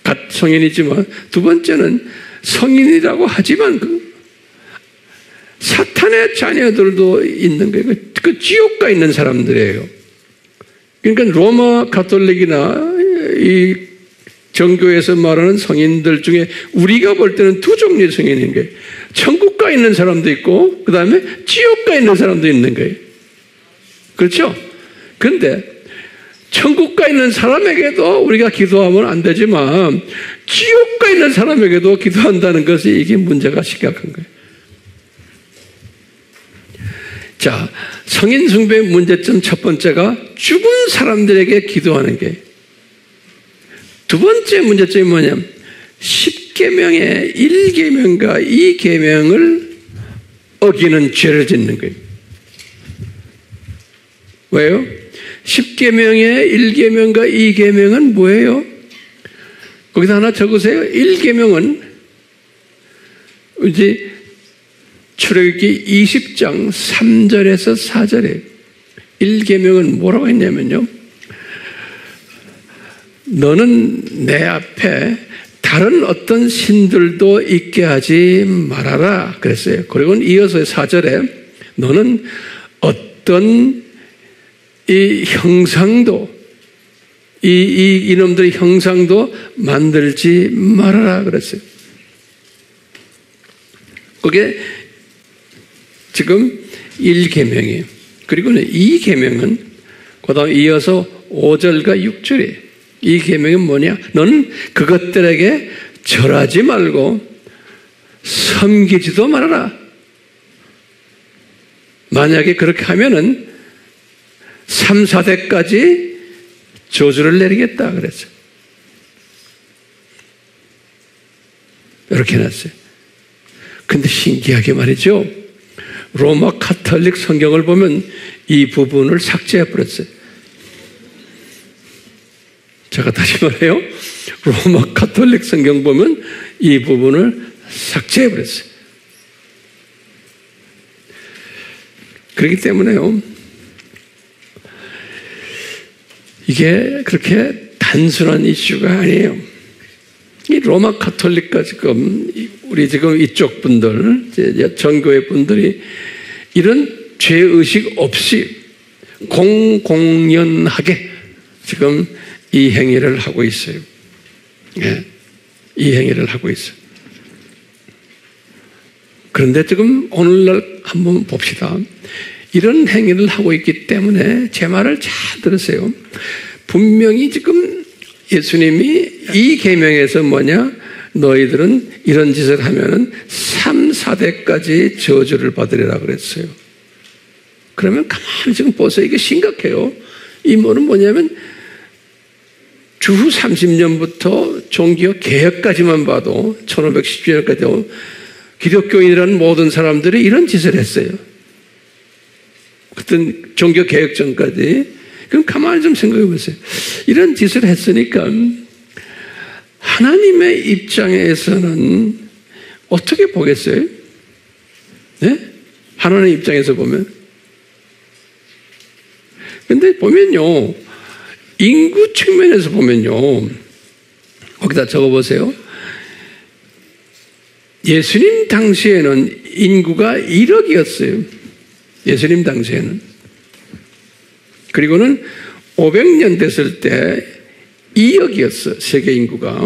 갓 성인이지만 두 번째는 성인이라고 하지만 사탄의 자녀들도 있는 거예요. 그 지옥 가 있는 사람들이에요. 그러니까 로마 가톨릭이나 이 정교에서 말하는 성인들 중에 우리가 볼 때는 두 종류의 성인인 거예요. 천국 가 있는 사람도 있고 그 다음에 지옥 가 있는 사람도 있는 거예요. 그렇죠? 그런데 천국 가 있는 사람에게도 우리가 기도하면 안 되지만 지옥 가 있는 사람에게도 기도한다는 것이 이게 문제가 심각한 거예요. 자, 성인 숭배의 문제점 첫 번째가 죽은 사람들에게 기도하는 게. 두 번째 문제점이 뭐냐면 10계명의 1계명과 2계명을 어기는 죄를 짓는 거예요. 왜요? 10계명의 1계명과 2계명은 뭐예요? 거기다 하나 적으세요. 1계명은 이제 출애굽기 20장 3절에서 4절에 1계명은 뭐라고 했냐면요. 너는 내 앞에 다른 어떤 신들도 있게 하지 말아라 그랬어요. 그리고 이어서 4절에 너는 어떤 이 형상도 이놈들의 형상도 만들지 말아라 그랬어요. 그게 지금 1계명이에요. 그리고 2계명은 그 다음 이어서 5절과 6절이에요. 이 계명이 뭐냐? 너는 그것들에게 절하지 말고 섬기지도 말아라. 만약에 그렇게 하면은 3, 4대까지 저주를 내리겠다 그랬어요. 이렇게 해놨어요. 근데 신기하게 말이죠. 로마 카톨릭 성경을 보면 이 부분을 삭제해버렸어요. 제가 다시 말해요. 로마 카톨릭 성경 보면 이 부분을 삭제해버렸어요. 그렇기 때문에요. 이게 그렇게 단순한 이슈가 아니에요. 이 로마 카톨릭과 지금 우리 지금 이쪽 분들, 전교회 분들이 이런 죄의식 없이 공공연하게 지금 이 행위를 하고 있어요. 예, 이 행위를 하고 있어요. 그런데 지금 오늘날 한번 봅시다. 이런 행위를 하고 있기 때문에 제 말을 잘 들으세요. 분명히 지금 예수님이 이 계명에서 뭐냐? 너희들은 이런 짓을 하면은 3, 4대까지 저주를 받으리라 그랬어요. 그러면 가만히 지금 보세요. 이게 심각해요. 이 뭐는 뭐냐면 주후 30년부터 종교 개혁까지만 봐도 1510년까지 기독교인이라는 모든 사람들이 이런 짓을 했어요. 어떤 종교 개혁 전까지. 그럼 가만히 좀 생각해 보세요. 이런 짓을 했으니까 하나님의 입장에서는 어떻게 보겠어요? 네? 하나님의 입장에서 보면. 근데 보면요. 인구 측면에서 보면요. 거기다 적어보세요. 예수님 당시에는 인구가 1억이었어요. 예수님 당시에는. 그리고는 500년 됐을 때 2억이었어. 세계 인구가.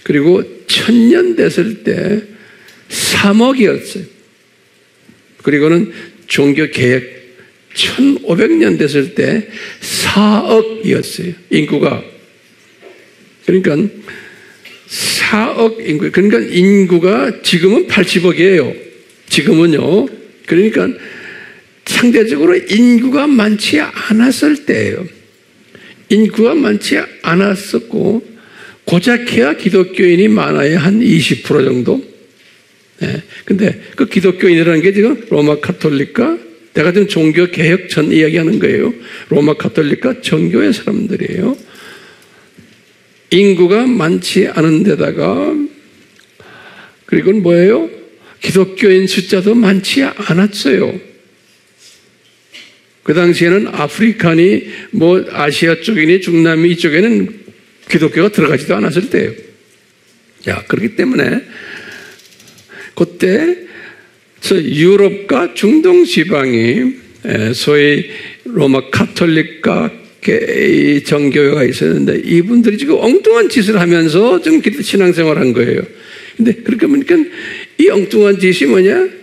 그리고 1000년 됐을 때 3억이었어요. 그리고는 종교개혁 1500년 됐을 때 4억이었어요. 인구가. 그러니까 4억 인구. 그러니까 인구가 지금은 80억이에요. 지금은요. 그러니까 상대적으로 인구가 많지 않았을 때예요. 인구가 많지 않았었고 고작해야 기독교인이 많아야 한 20% 정도. 네. 근데 그 기독교인이라는 게 지금 로마 카톨릭과 내가 지금 종교 개혁 전 이야기하는 거예요. 로마 카톨릭과 정교회 사람들이에요. 인구가 많지 않은 데다가 그리고 뭐예요? 기독교인 숫자도 많지 않았어요. 그 당시에는 아프리카니 뭐 아시아 쪽이니 중남미 이쪽에는 기독교가 들어가지도 않았을 때예요. 자, 그렇기 때문에 그때 유럽과 중동 지방이 소위 로마 카톨릭과 정교회가 있었는데 이분들이 지금 엉뚱한 짓을 하면서 좀 신앙생활을 한 거예요. 근데 그렇게 보니까 이 엉뚱한 짓이 뭐냐?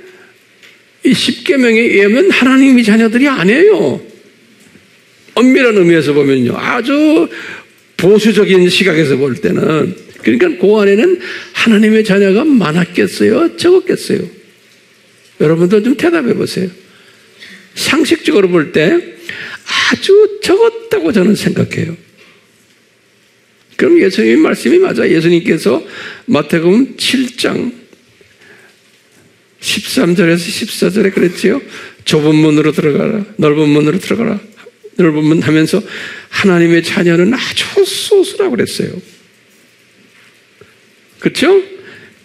이 10계명에 의하면 하나님의 자녀들이 아니에요. 엄밀한 의미에서 보면요. 아주 보수적인 시각에서 볼 때는. 그러니까 그 안에는 하나님의 자녀가 많았겠어요? 적었겠어요? 여러분도 좀 대답해 보세요. 상식적으로 볼 때 아주 적었다고 저는 생각해요. 그럼 예수님의 말씀이 맞아. 예수님께서 마태복음 7장 13절에서 14절에 그랬지요. 좁은 문으로 들어가라. 넓은 문으로 들어가라. 넓은 문 하면서 하나님의 자녀는 아주 소수라고 그랬어요. 그렇죠?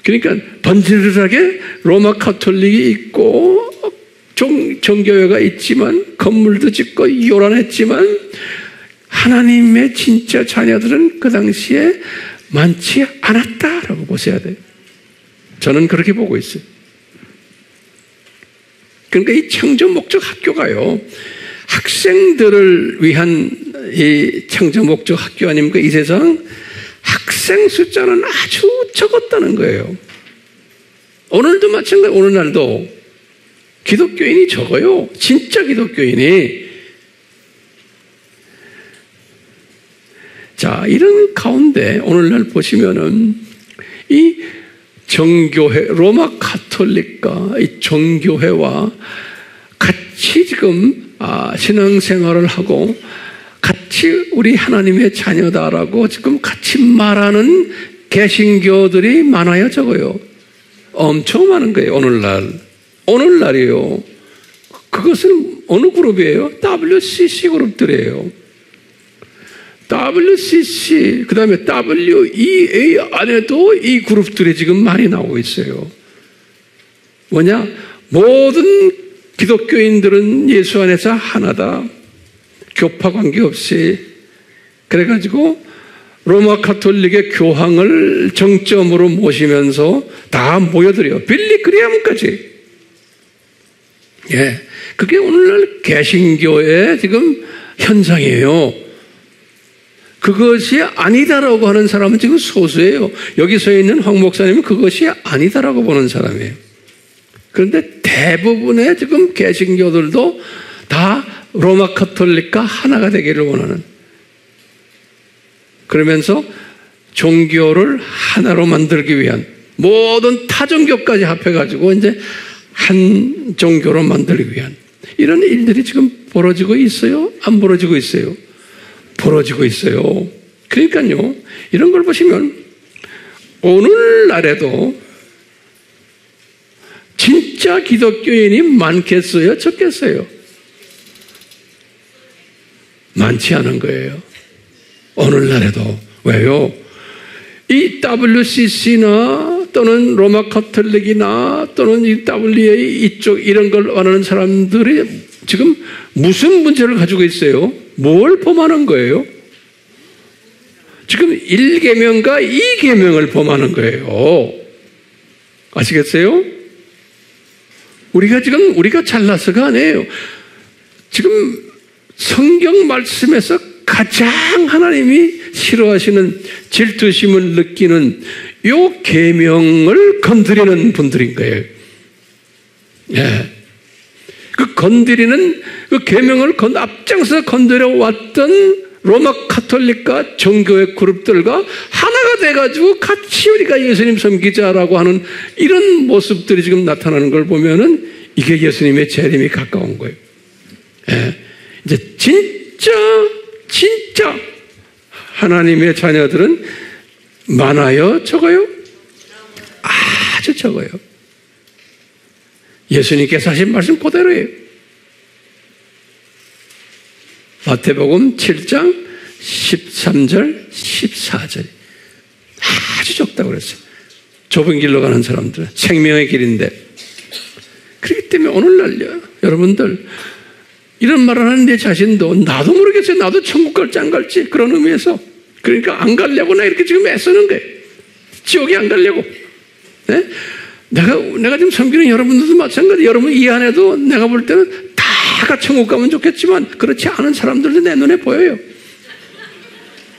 그러니까 번지르르하게 로마 카톨릭이 있고 정교회가 있지만 건물도 짓고 요란했지만 하나님의 진짜 자녀들은 그 당시에 많지 않았다라고 보셔야 돼요. 저는 그렇게 보고 있어요. 그러니까 이 창조 목적 학교가요, 학생들을 위한 이 창조 목적 학교 아닙니까? 이 세상 학생 숫자는 아주 적었다는 거예요. 오늘도 마찬가지, 오늘날도 기독교인이 적어요. 진짜 기독교인이. 자, 이런 가운데 오늘날 보시면은 이 정교회, 로마 가톨릭과 이 정교회와 같이 지금 신앙생활을 하고 같이 우리 하나님의 자녀다라고 지금 같이 말하는 개신교들이 많아요, 적어요? 엄청 많은 거예요, 오늘날. 오늘날이요. 그것은 어느 그룹이에요? WCC 그룹들이에요. WCC, 그 다음에 WEA 안에도 이 그룹들이 지금 많이 나오고 있어요. 뭐냐? 모든 기독교인들은 예수 안에서 하나다. 교파 관계없이. 그래가지고 로마 가톨릭의 교황을 정점으로 모시면서 다 모여들어요. 빌리 그리함까지. 예. 그게 오늘날 개신교의 지금 현상이에요. 그것이 아니다라고 하는 사람은 지금 소수예요. 여기 서 있는 황 목사님은 그것이 아니다라고 보는 사람이에요. 그런데 대부분의 지금 개신교들도 다 로마 가톨릭과 하나가 되기를 원하는, 그러면서 종교를 하나로 만들기 위한 모든 타종교까지 합해가지고 이제 한 종교로 만들기 위한 이런 일들이 지금 벌어지고 있어요? 안 벌어지고 있어요? 벌어지고 있어요. 그러니까요, 이런 걸 보시면 오늘날에도 진짜 기독교인이 많겠어요? 적겠어요? 많지 않은 거예요. 오늘날에도. 왜요? 이 WCC나 또는 로마 가톨릭이나 또는 이 WA 이쪽 이런 걸 원하는 사람들이 지금 무슨 문제를 가지고 있어요? 뭘 범하는 거예요? 지금 1계명과 2계명을 범하는 거예요. 아시겠어요? 우리가 잘나서가 아니에요. 지금 성경 말씀에서 가장 하나님이 싫어하시는 질투심을 느끼는 요 계명을 건드리는 분들인 거예요. 예. 그 건드리는 그 계명을 앞장서 건드려 왔던 로마 가톨릭과 정교회 그룹들과 하나가 돼가지고 같이 우리가 예수님 섬기자라고 하는 이런 모습들이 지금 나타나는 걸 보면은 이게 예수님의 재림이 가까운 거예요. 예. 이제 진짜 하나님의 자녀들은 많아요? 적어요? 아주 적어요. 예수님께서 하신 말씀 그대로예요. 마태복음 7장 13절 14절 아주 적다고 그랬어요. 좁은 길로 가는 사람들은 생명의 길인데, 그렇기 때문에 오늘날요 여러분들 이런 말을 하는 내 자신도 나도 모르겠어요. 나도 천국 갈지 안 갈지 그런 의미에서, 그러니까 안 가려고 나 이렇게 지금 애쓰는 거예요. 지옥에 안 가려고. 네? 내가 지금 섬기는 여러분들도 마찬가지. 여러분 이 안에도 내가 볼 때는 다가 천국 가면 좋겠지만 그렇지 않은 사람들도 내 눈에 보여요.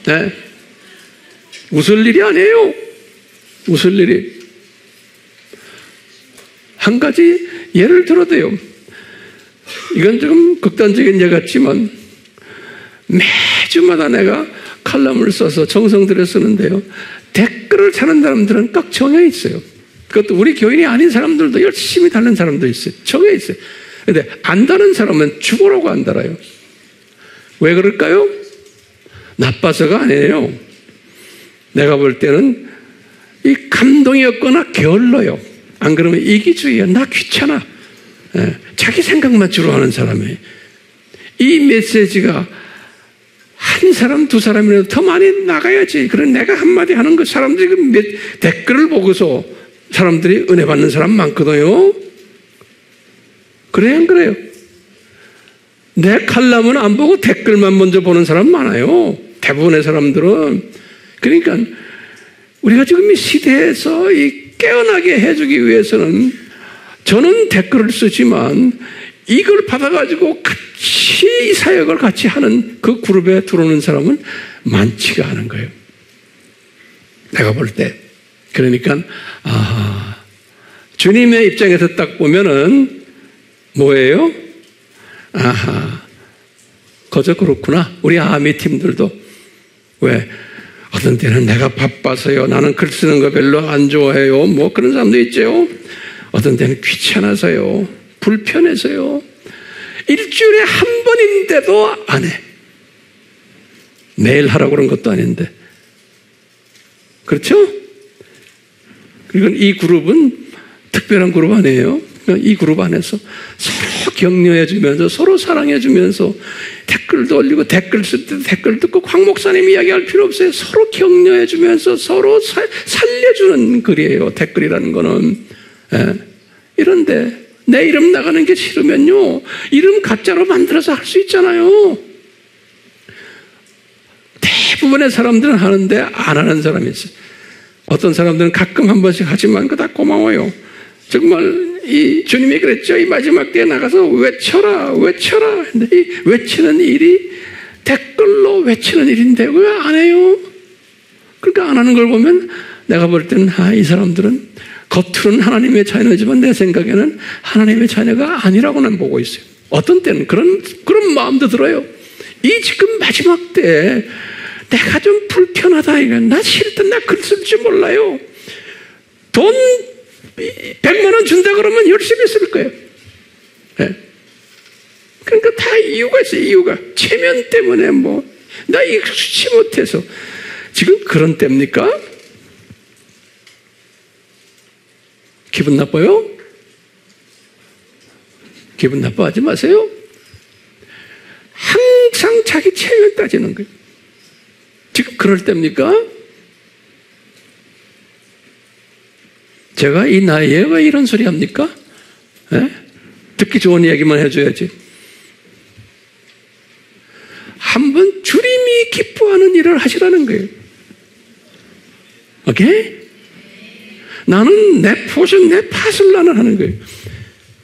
네? 웃을 일이 아니에요. 웃을 일이. 한 가지 예를 들어도요, 이건 조금 극단적인 예 같지만 매주마다 내가 칼럼을 써서 정성 들여 쓰는데요, 댓글을 차는 사람들은 딱 정해 있어요. 그것도 우리 교인이 아닌 사람들도 열심히 다는 사람도 있어요. 정해 있어요. 그런데 안 다는 사람은 죽으라고 안 달아요. 왜 그럴까요? 나빠서가 아니에요. 내가 볼 때는 이 감동이 없거나 게을러요. 안 그러면 이기주의야. 나 귀찮아. 예, 자기 생각만 주로 하는 사람이에요. 이 메시지가 한 사람 두 사람이라도 더 많이 나가야지. 그런 내가 한마디 하는 거 사람들이 댓글을 보고서 사람들이 은혜 받는 사람 많거든요. 그래요, 안 그래요? 내 칼럼은 안 보고 댓글만 먼저 보는 사람 많아요. 대부분의 사람들은. 그러니까 우리가 지금 이 시대에서 이 깨어나게 해주기 위해서는 저는 댓글을 쓰지만 이걸 받아가지고 같이 이 사역을 같이 하는 그 그룹에 들어오는 사람은 많지가 않은 거예요. 내가 볼 때. 그러니까 주님의 입장에서 딱 보면은 뭐예요? 그저 그렇구나. 우리 아미 팀들도 왜? 어떤 때는 내가 바빠서요. 나는 글 쓰는 거 별로 안 좋아해요. 뭐 그런 사람도 있죠. 어떤 때는 귀찮아서요. 불편해서요. 일주일에 한 번인데도 안 해. 매일 하라고 그런 것도 아닌데. 그렇죠? 그리고 이 그룹은 특별한 그룹 아니에요. 이 그룹 안에서 서로 격려해주면서 서로 사랑해주면서 댓글도 올리고 댓글 쓸 때 댓글 듣고 황 목사님 이야기할 필요 없어요. 서로 격려해주면서 서로 살려주는 글이에요. 댓글이라는 거는. 예. 이런데 내 이름 나가는 게 싫으면요. 이름 가짜로 만들어서 할 수 있잖아요. 대부분의 사람들은 하는데 안 하는 사람이 있어요. 어떤 사람들은 가끔 한 번씩 하지만 그거 다 고마워요. 정말 이 주님이 그랬죠. 이 마지막 때에 나가서 외쳐라. 근데 이 외치는 일이 댓글로 외치는 일인데 왜 안 해요? 그러니까 안 하는 걸 보면 내가 볼 때는 이 사람들은 겉으로는 하나님의 자녀지만 내 생각에는 하나님의 자녀가 아니라고 난 보고 있어요. 어떤 때는 그런 마음도 들어요. 이 지금 마지막 때에 내가 좀 불편하다. 나 싫다. 나 글 쓸 줄 몰라요. 돈 100만 원 준다 그러면 열심히 쓸 거예요. 네. 그러니까 다 이유가 있어요. 이유가 체면 때문에 나 익숙치 못해서. 지금 그런 때입니까? 기분 나빠요? 기분 나빠하지 마세요. 항상 자기 체면 따지는 거예요. 지금 그럴 때입니까? 제가 이 나이에 왜 이런 소리 합니까? 네? 듣기 좋은 얘기만 해줘야지. 한번 주님이 기뻐하는 일을 하시라는 거예요. 오케이? 나는 내 포션, 내 팥을 나는 하는 거예요.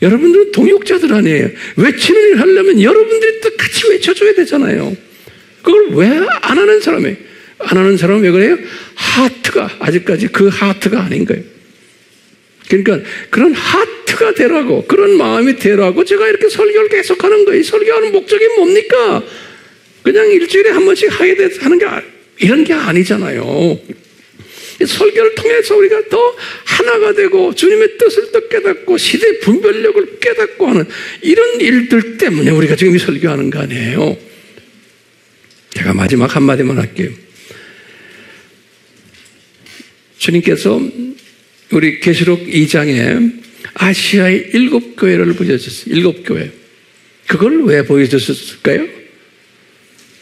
여러분들은 동역자들 아니에요. 외치는 일을 하려면 여러분들이 또 같이 외쳐줘야 되잖아요. 그걸 왜 안 하는 사람이에요? 안 하는 사람은 왜 그래요? 하트가, 아직까지 그 하트가 아닌 거예요. 그러니까 그런 하트가 되라고, 그런 마음이 되라고 제가 이렇게 설교를 계속 하는 거예요. 설교하는 목적이 뭡니까? 그냥 일주일에 한 번씩 하는 게, 이런 게 아니잖아요. 설교를 통해서 우리가 더 하나가 되고 주님의 뜻을 더 깨닫고 시대 분별력을 깨닫고 하는 이런 일들 때문에 우리가 지금 이 설교하는 거 아니에요. 제가 마지막 한마디만 할게요. 주님께서 우리 계시록 2장에 아시아의 7교회를 보여주셨어요. 7교회. 그걸 왜 보여주셨을까요?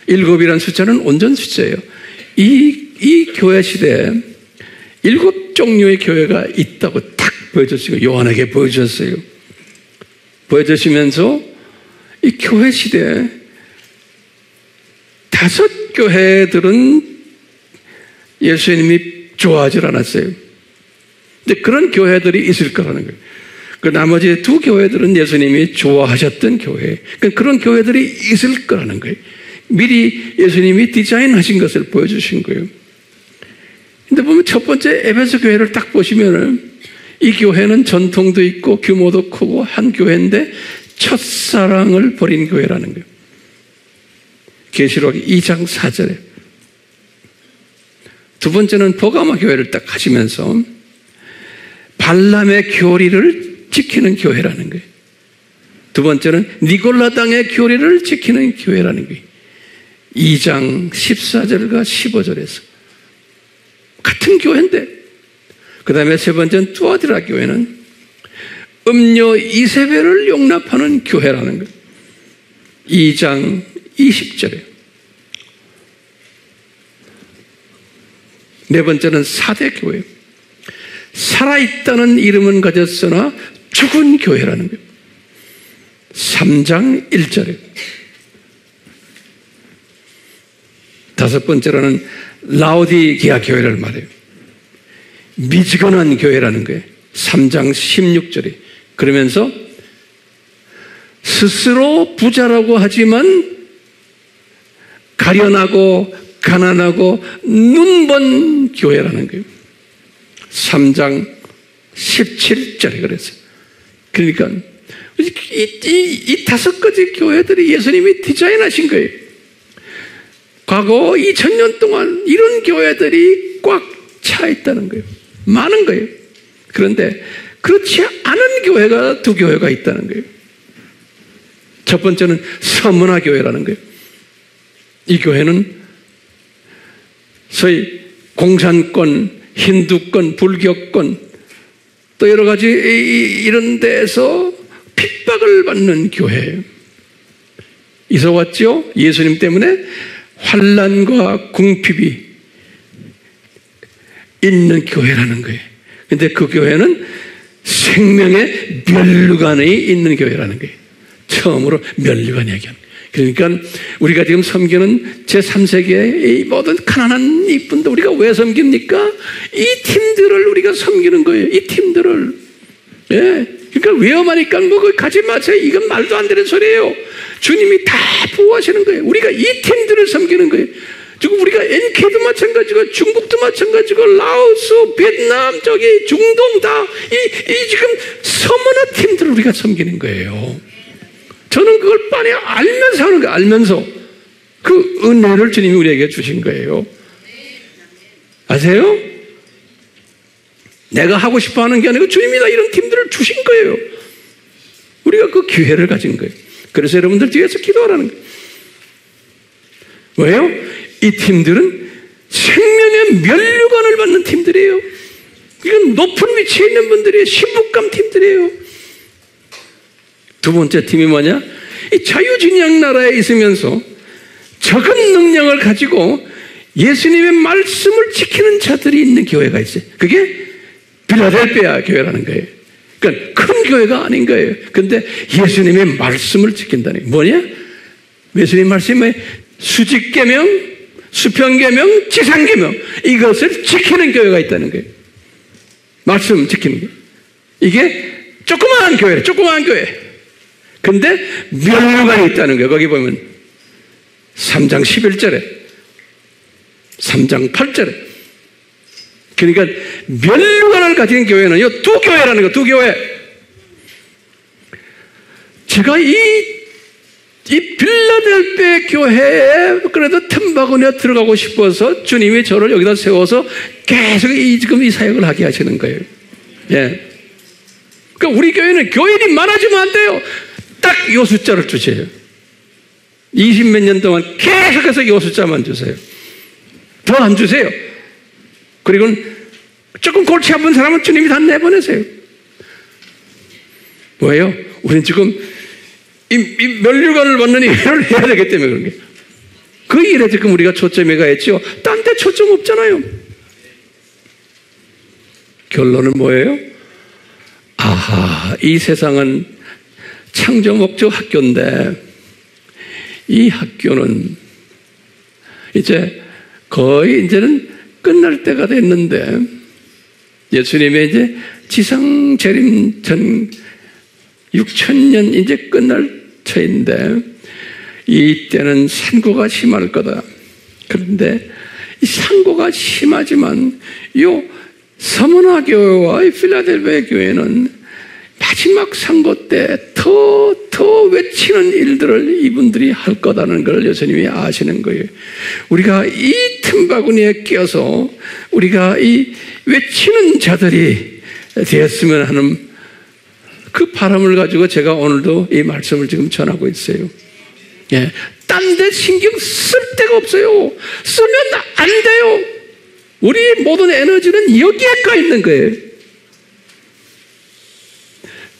7이라는 숫자는 온전 숫자예요. 이 교회 시대에 7종류의 교회가 있다고 딱 보여줬어요. 요한에게 보여주셨어요. 보여주시면서 이 교회 시대에 5 교회들은 예수님이 좋아하지 않았어요. 근데 그런 교회들이 있을 거라는 거예요. 그 나머지 2 교회들은 예수님이 좋아하셨던 교회. 그러니까 그런 교회들이 있을 거라는 거예요. 미리 예수님이 디자인하신 것을 보여주신 거예요. 근데 보면 첫 번째 에베소 교회를 딱 보시면은 이 교회는 전통도 있고 규모도 크고 한 교회인데 첫사랑을 버린 교회라는 거예요. 계시록 2장 4절에. 두 번째는 버가마 교회를 딱 하시면서 발람의 교리를 지키는 교회라는 거예요. 두 번째는 니골라 당의 교리를 지키는 교회라는 거예요. 2장 14절과 15절에서 같은 교회인데, 그 다음에 세 번째는 뚜아디라 교회는 음료 이세벨을 용납하는 교회라는 거예요. 2장 20절에. 네 번째는 사대 교회. 살아있다는 이름은 가졌으나 죽은 교회라는 거예요. 3장 1절에. 다섯 번째로는 라오디게아 교회를 말해요. 미지근한 교회라는 거예요. 3장 16절에. 그러면서 스스로 부자라고 하지만 가련하고 가난하고 눈먼 교회라는 거예요. 3장 17절에 그랬어요. 그러니까 이 5 가지 교회들이 예수님이 디자인하신 거예요. 과거 2000년 동안 이런 교회들이 꽉 차 있다는 거예요. 많은 거예요. 그런데 그렇지 않은 교회가 두 교회가 있다는 거예요. 첫 번째는 서문화 교회라는 거예요. 이 교회는 소위 공산권, 힌두권, 불교권 또 여러 가지 이런 데에서 핍박을 받는 교회예요. 이사 왔죠? 예수님 때문에 환난과 궁핍이 있는 교회라는 거예요. 근데 그 교회는 생명의 면류관이 있는 교회라는 거예요. 처음으로 면류관 얘기하는 거예요. 그러니까 우리가 지금 섬기는 제3세계의 이 모든 가난한 이분들 우리가 왜 섬깁니까? 이 팀들을 우리가 섬기는 거예요. 이 팀들을. 예. 그러니까 위험하니까 뭐 가지 마세요. 이건 말도 안 되는 소리예요. 주님이 다 보호하시는 거예요. 우리가 이 팀들을 섬기는 거예요. 지금 우리가 NK도 마찬가지고 중국도 마찬가지고 라오스, 베트남, 저기 중동 다 이 지금 서문화 팀들을 우리가 섬기는 거예요. 저는 그걸 뻔히 알면서 하는 거예요. 알면서 그 은혜를 주님이 우리에게 주신 거예요. 아세요? 내가 하고 싶어 하는 게 아니고 주님이 다 이런 팀들을 주신 거예요. 우리가 그 기회를 가진 거예요. 그래서 여러분들 뒤에서 기도하라는 거예요. 왜요? 이 팀들은 생명의 면류관을 받는 팀들이에요. 이건 높은 위치에 있는 분들이에요. 신부감 팀들이에요. 두 번째 팀이 뭐냐? 이 자유진영 나라에 있으면서 적은 능력을 가지고 예수님의 말씀을 지키는 자들이 있는 교회가 있어요. 그게 필라델피아 교회라는 거예요. 그러니까 큰 교회가 아닌 거예요. 근데 예수님의 말씀을 지킨다는 게 뭐냐? 예수님 말씀에 수직계명, 수평계명, 지상계명 이것을 지키는 교회가 있다는 거예요. 말씀 지키는 게. 이게 조그마한 교회예요. 조그마한 교회. 근데 면류관이 있다는 거예요. 거기 보면 3장 11절에 3장 8절에 그러니까 면류관을 가진 교회는요 두 교회라는 거예요. 두 교회. 제가 이 빌라델피아 교회에 그래도 틈바구니에 들어가고 싶어서 주님이 저를 여기다 세워서 계속 지금 이 사역을 하게 하시는 거예요. 예. 그러니까 우리 교회는 교인이 많아지면 안 돼요. 딱 이 숫자를 주세요. 20몇 년 동안 계속해서 이 숫자만 주세요. 더 안 주세요. 그리고 조금 골치 아픈 사람은 주님이 다 내보내세요. 뭐예요? 우리는 지금 이 면류관을 받는 일을 해야 되기 때문에 그런 거예요. 그 일에 지금 우리가 초점이 가 있죠. 딴 데 초점 없잖아요. 결론은 뭐예요? 아하, 이 세상은 창조 목적 학교인데 이 학교는 이제 거의 이제는 끝날 때가 됐는데 예수님의 이제 지상 재림 전 6,000년 이제 끝날 차인데 이때는 산고가 심할 거다. 그런데 이 산고가 심하지만 이 서문화 교회와 이 필라델피아 교회는 마지막 산고 때 더 외치는 일들을 이분들이 할 거다는 걸 예수님이 아시는 거예요. 우리가 이 틈바구니에 껴서 우리가 이 외치는 자들이 되었으면 하는 그 바람을 가지고 제가 오늘도 이 말씀을 지금 전하고 있어요. 예, 딴 데 신경 쓸 데가 없어요. 쓰면 안 돼요. 우리의 모든 에너지는 여기에 가 있는 거예요.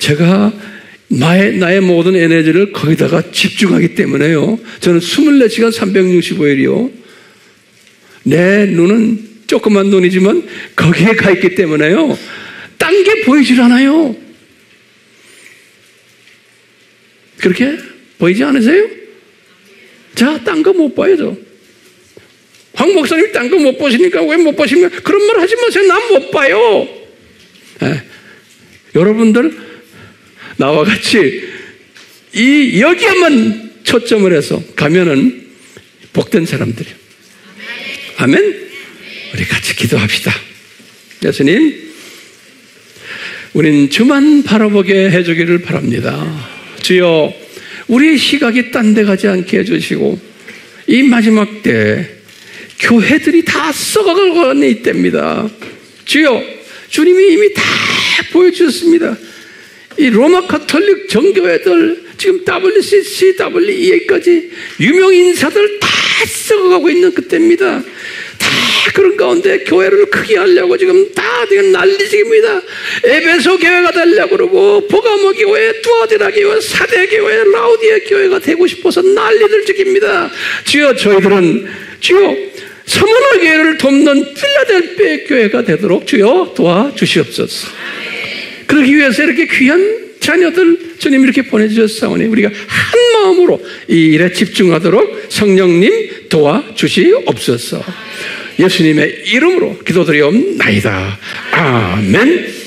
제가 나의 모든 에너지를 거기다가 집중하기 때문에요. 저는 24시간 365일이요. 내 눈은 조그만 눈이지만 거기에 가 있기 때문에요. 딴 게 보이질 않아요. 그렇게 보이지 않으세요? 자, 딴 거 못 봐요, 저. 황 목사님이 딴 거 못 보시니까 왜 못 보시면 그런 말 하지 마세요. 난 못 봐요. 네. 여러분들 나와 같이 여기에만 초점을 해서 가면은 복된 사람들이요. 아멘? 우리 같이 기도합시다. 예수님, 우린 주만 바라보게 해주기를 바랍니다. 주여, 우리의 시각이 딴 데 가지 않게 해주시고 이 마지막 때 교회들이 다 썩어가고 있답니다. 주여, 주님이 이미 다 보여주셨습니다. 이 로마 가톨릭 정교회들, 지금 WCC, WEA까지 유명 인사들 다 썩어가고 있는 그때입니다. 다 그런 가운데 교회를 크게 하려고 지금 다 난리집니다. 에베소 교회가 되려고 그러고, 보가모 교회, 두아디라 교회, 사대 교회, 라우디아 교회가 되고 싶어서 난리들 찍입니다. 주여, 저희들은 주여 서머나 교회를 돕는 필라델피아 교회가 되도록 주여 도와주시옵소서. 그러기 위해서 이렇게 귀한 자녀들 주님 이렇게 보내주셨사오니 우리가 한 마음으로 이 일에 집중하도록 성령님 도와주시옵소서. 예수님의 이름으로 기도드리옵나이다. 아멘.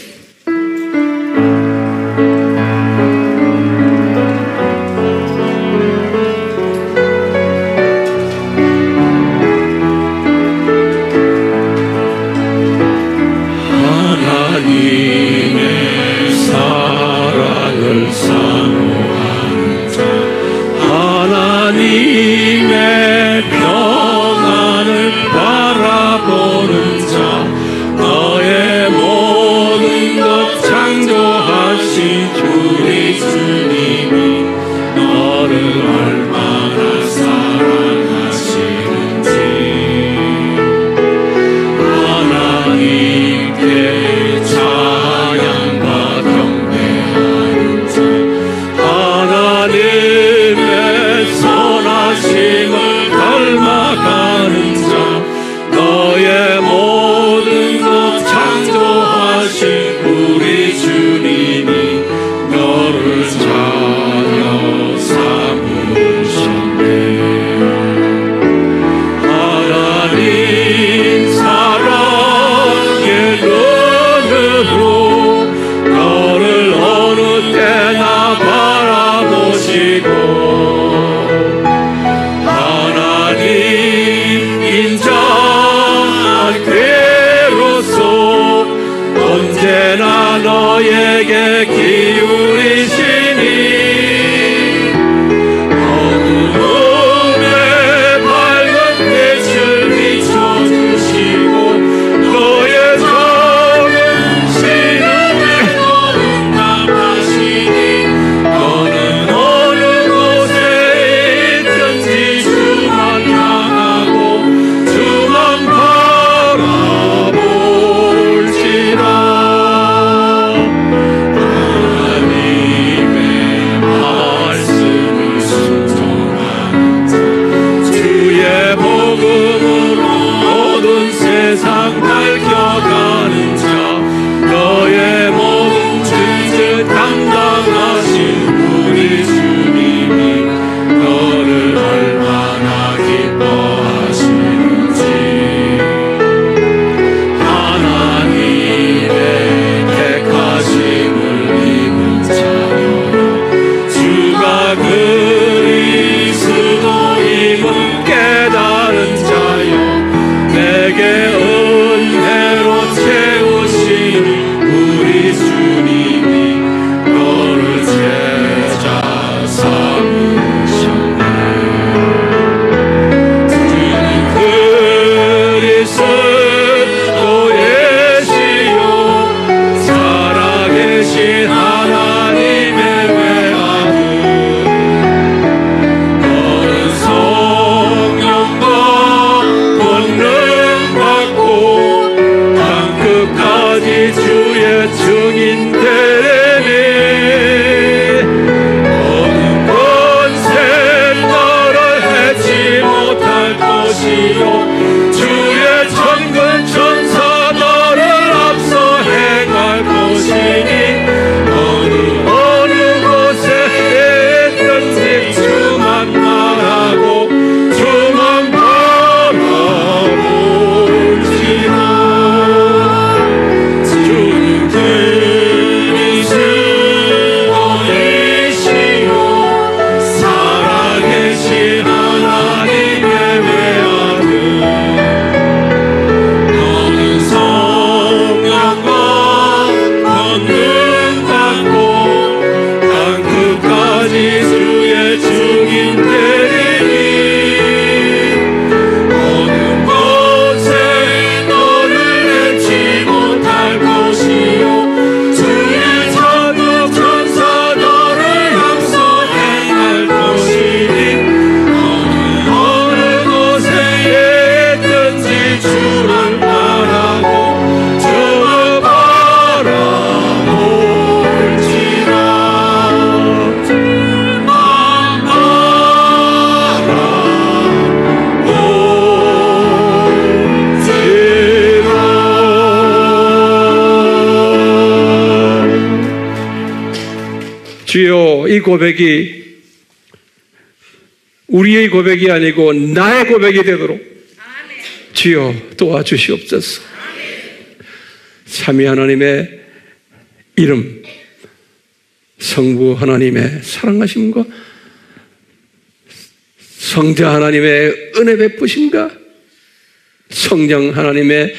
하나님의 평안을 바라보는 자, 너의 모든 주여, 이 고백이 우리의 고백이 아니고 나의 고백이 되도록 주여 도와주시옵소서. 삼위 하나님의 이름, 성부 하나님의 사랑하심과 성자 하나님의 은혜 베푸심과 성령 하나님의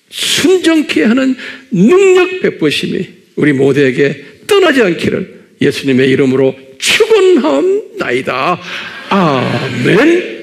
순종케 하는 능력 베푸심이 우리 모두에게 떠나지 않기를 예수님의 이름으로 축원하옵나이다. 아멘.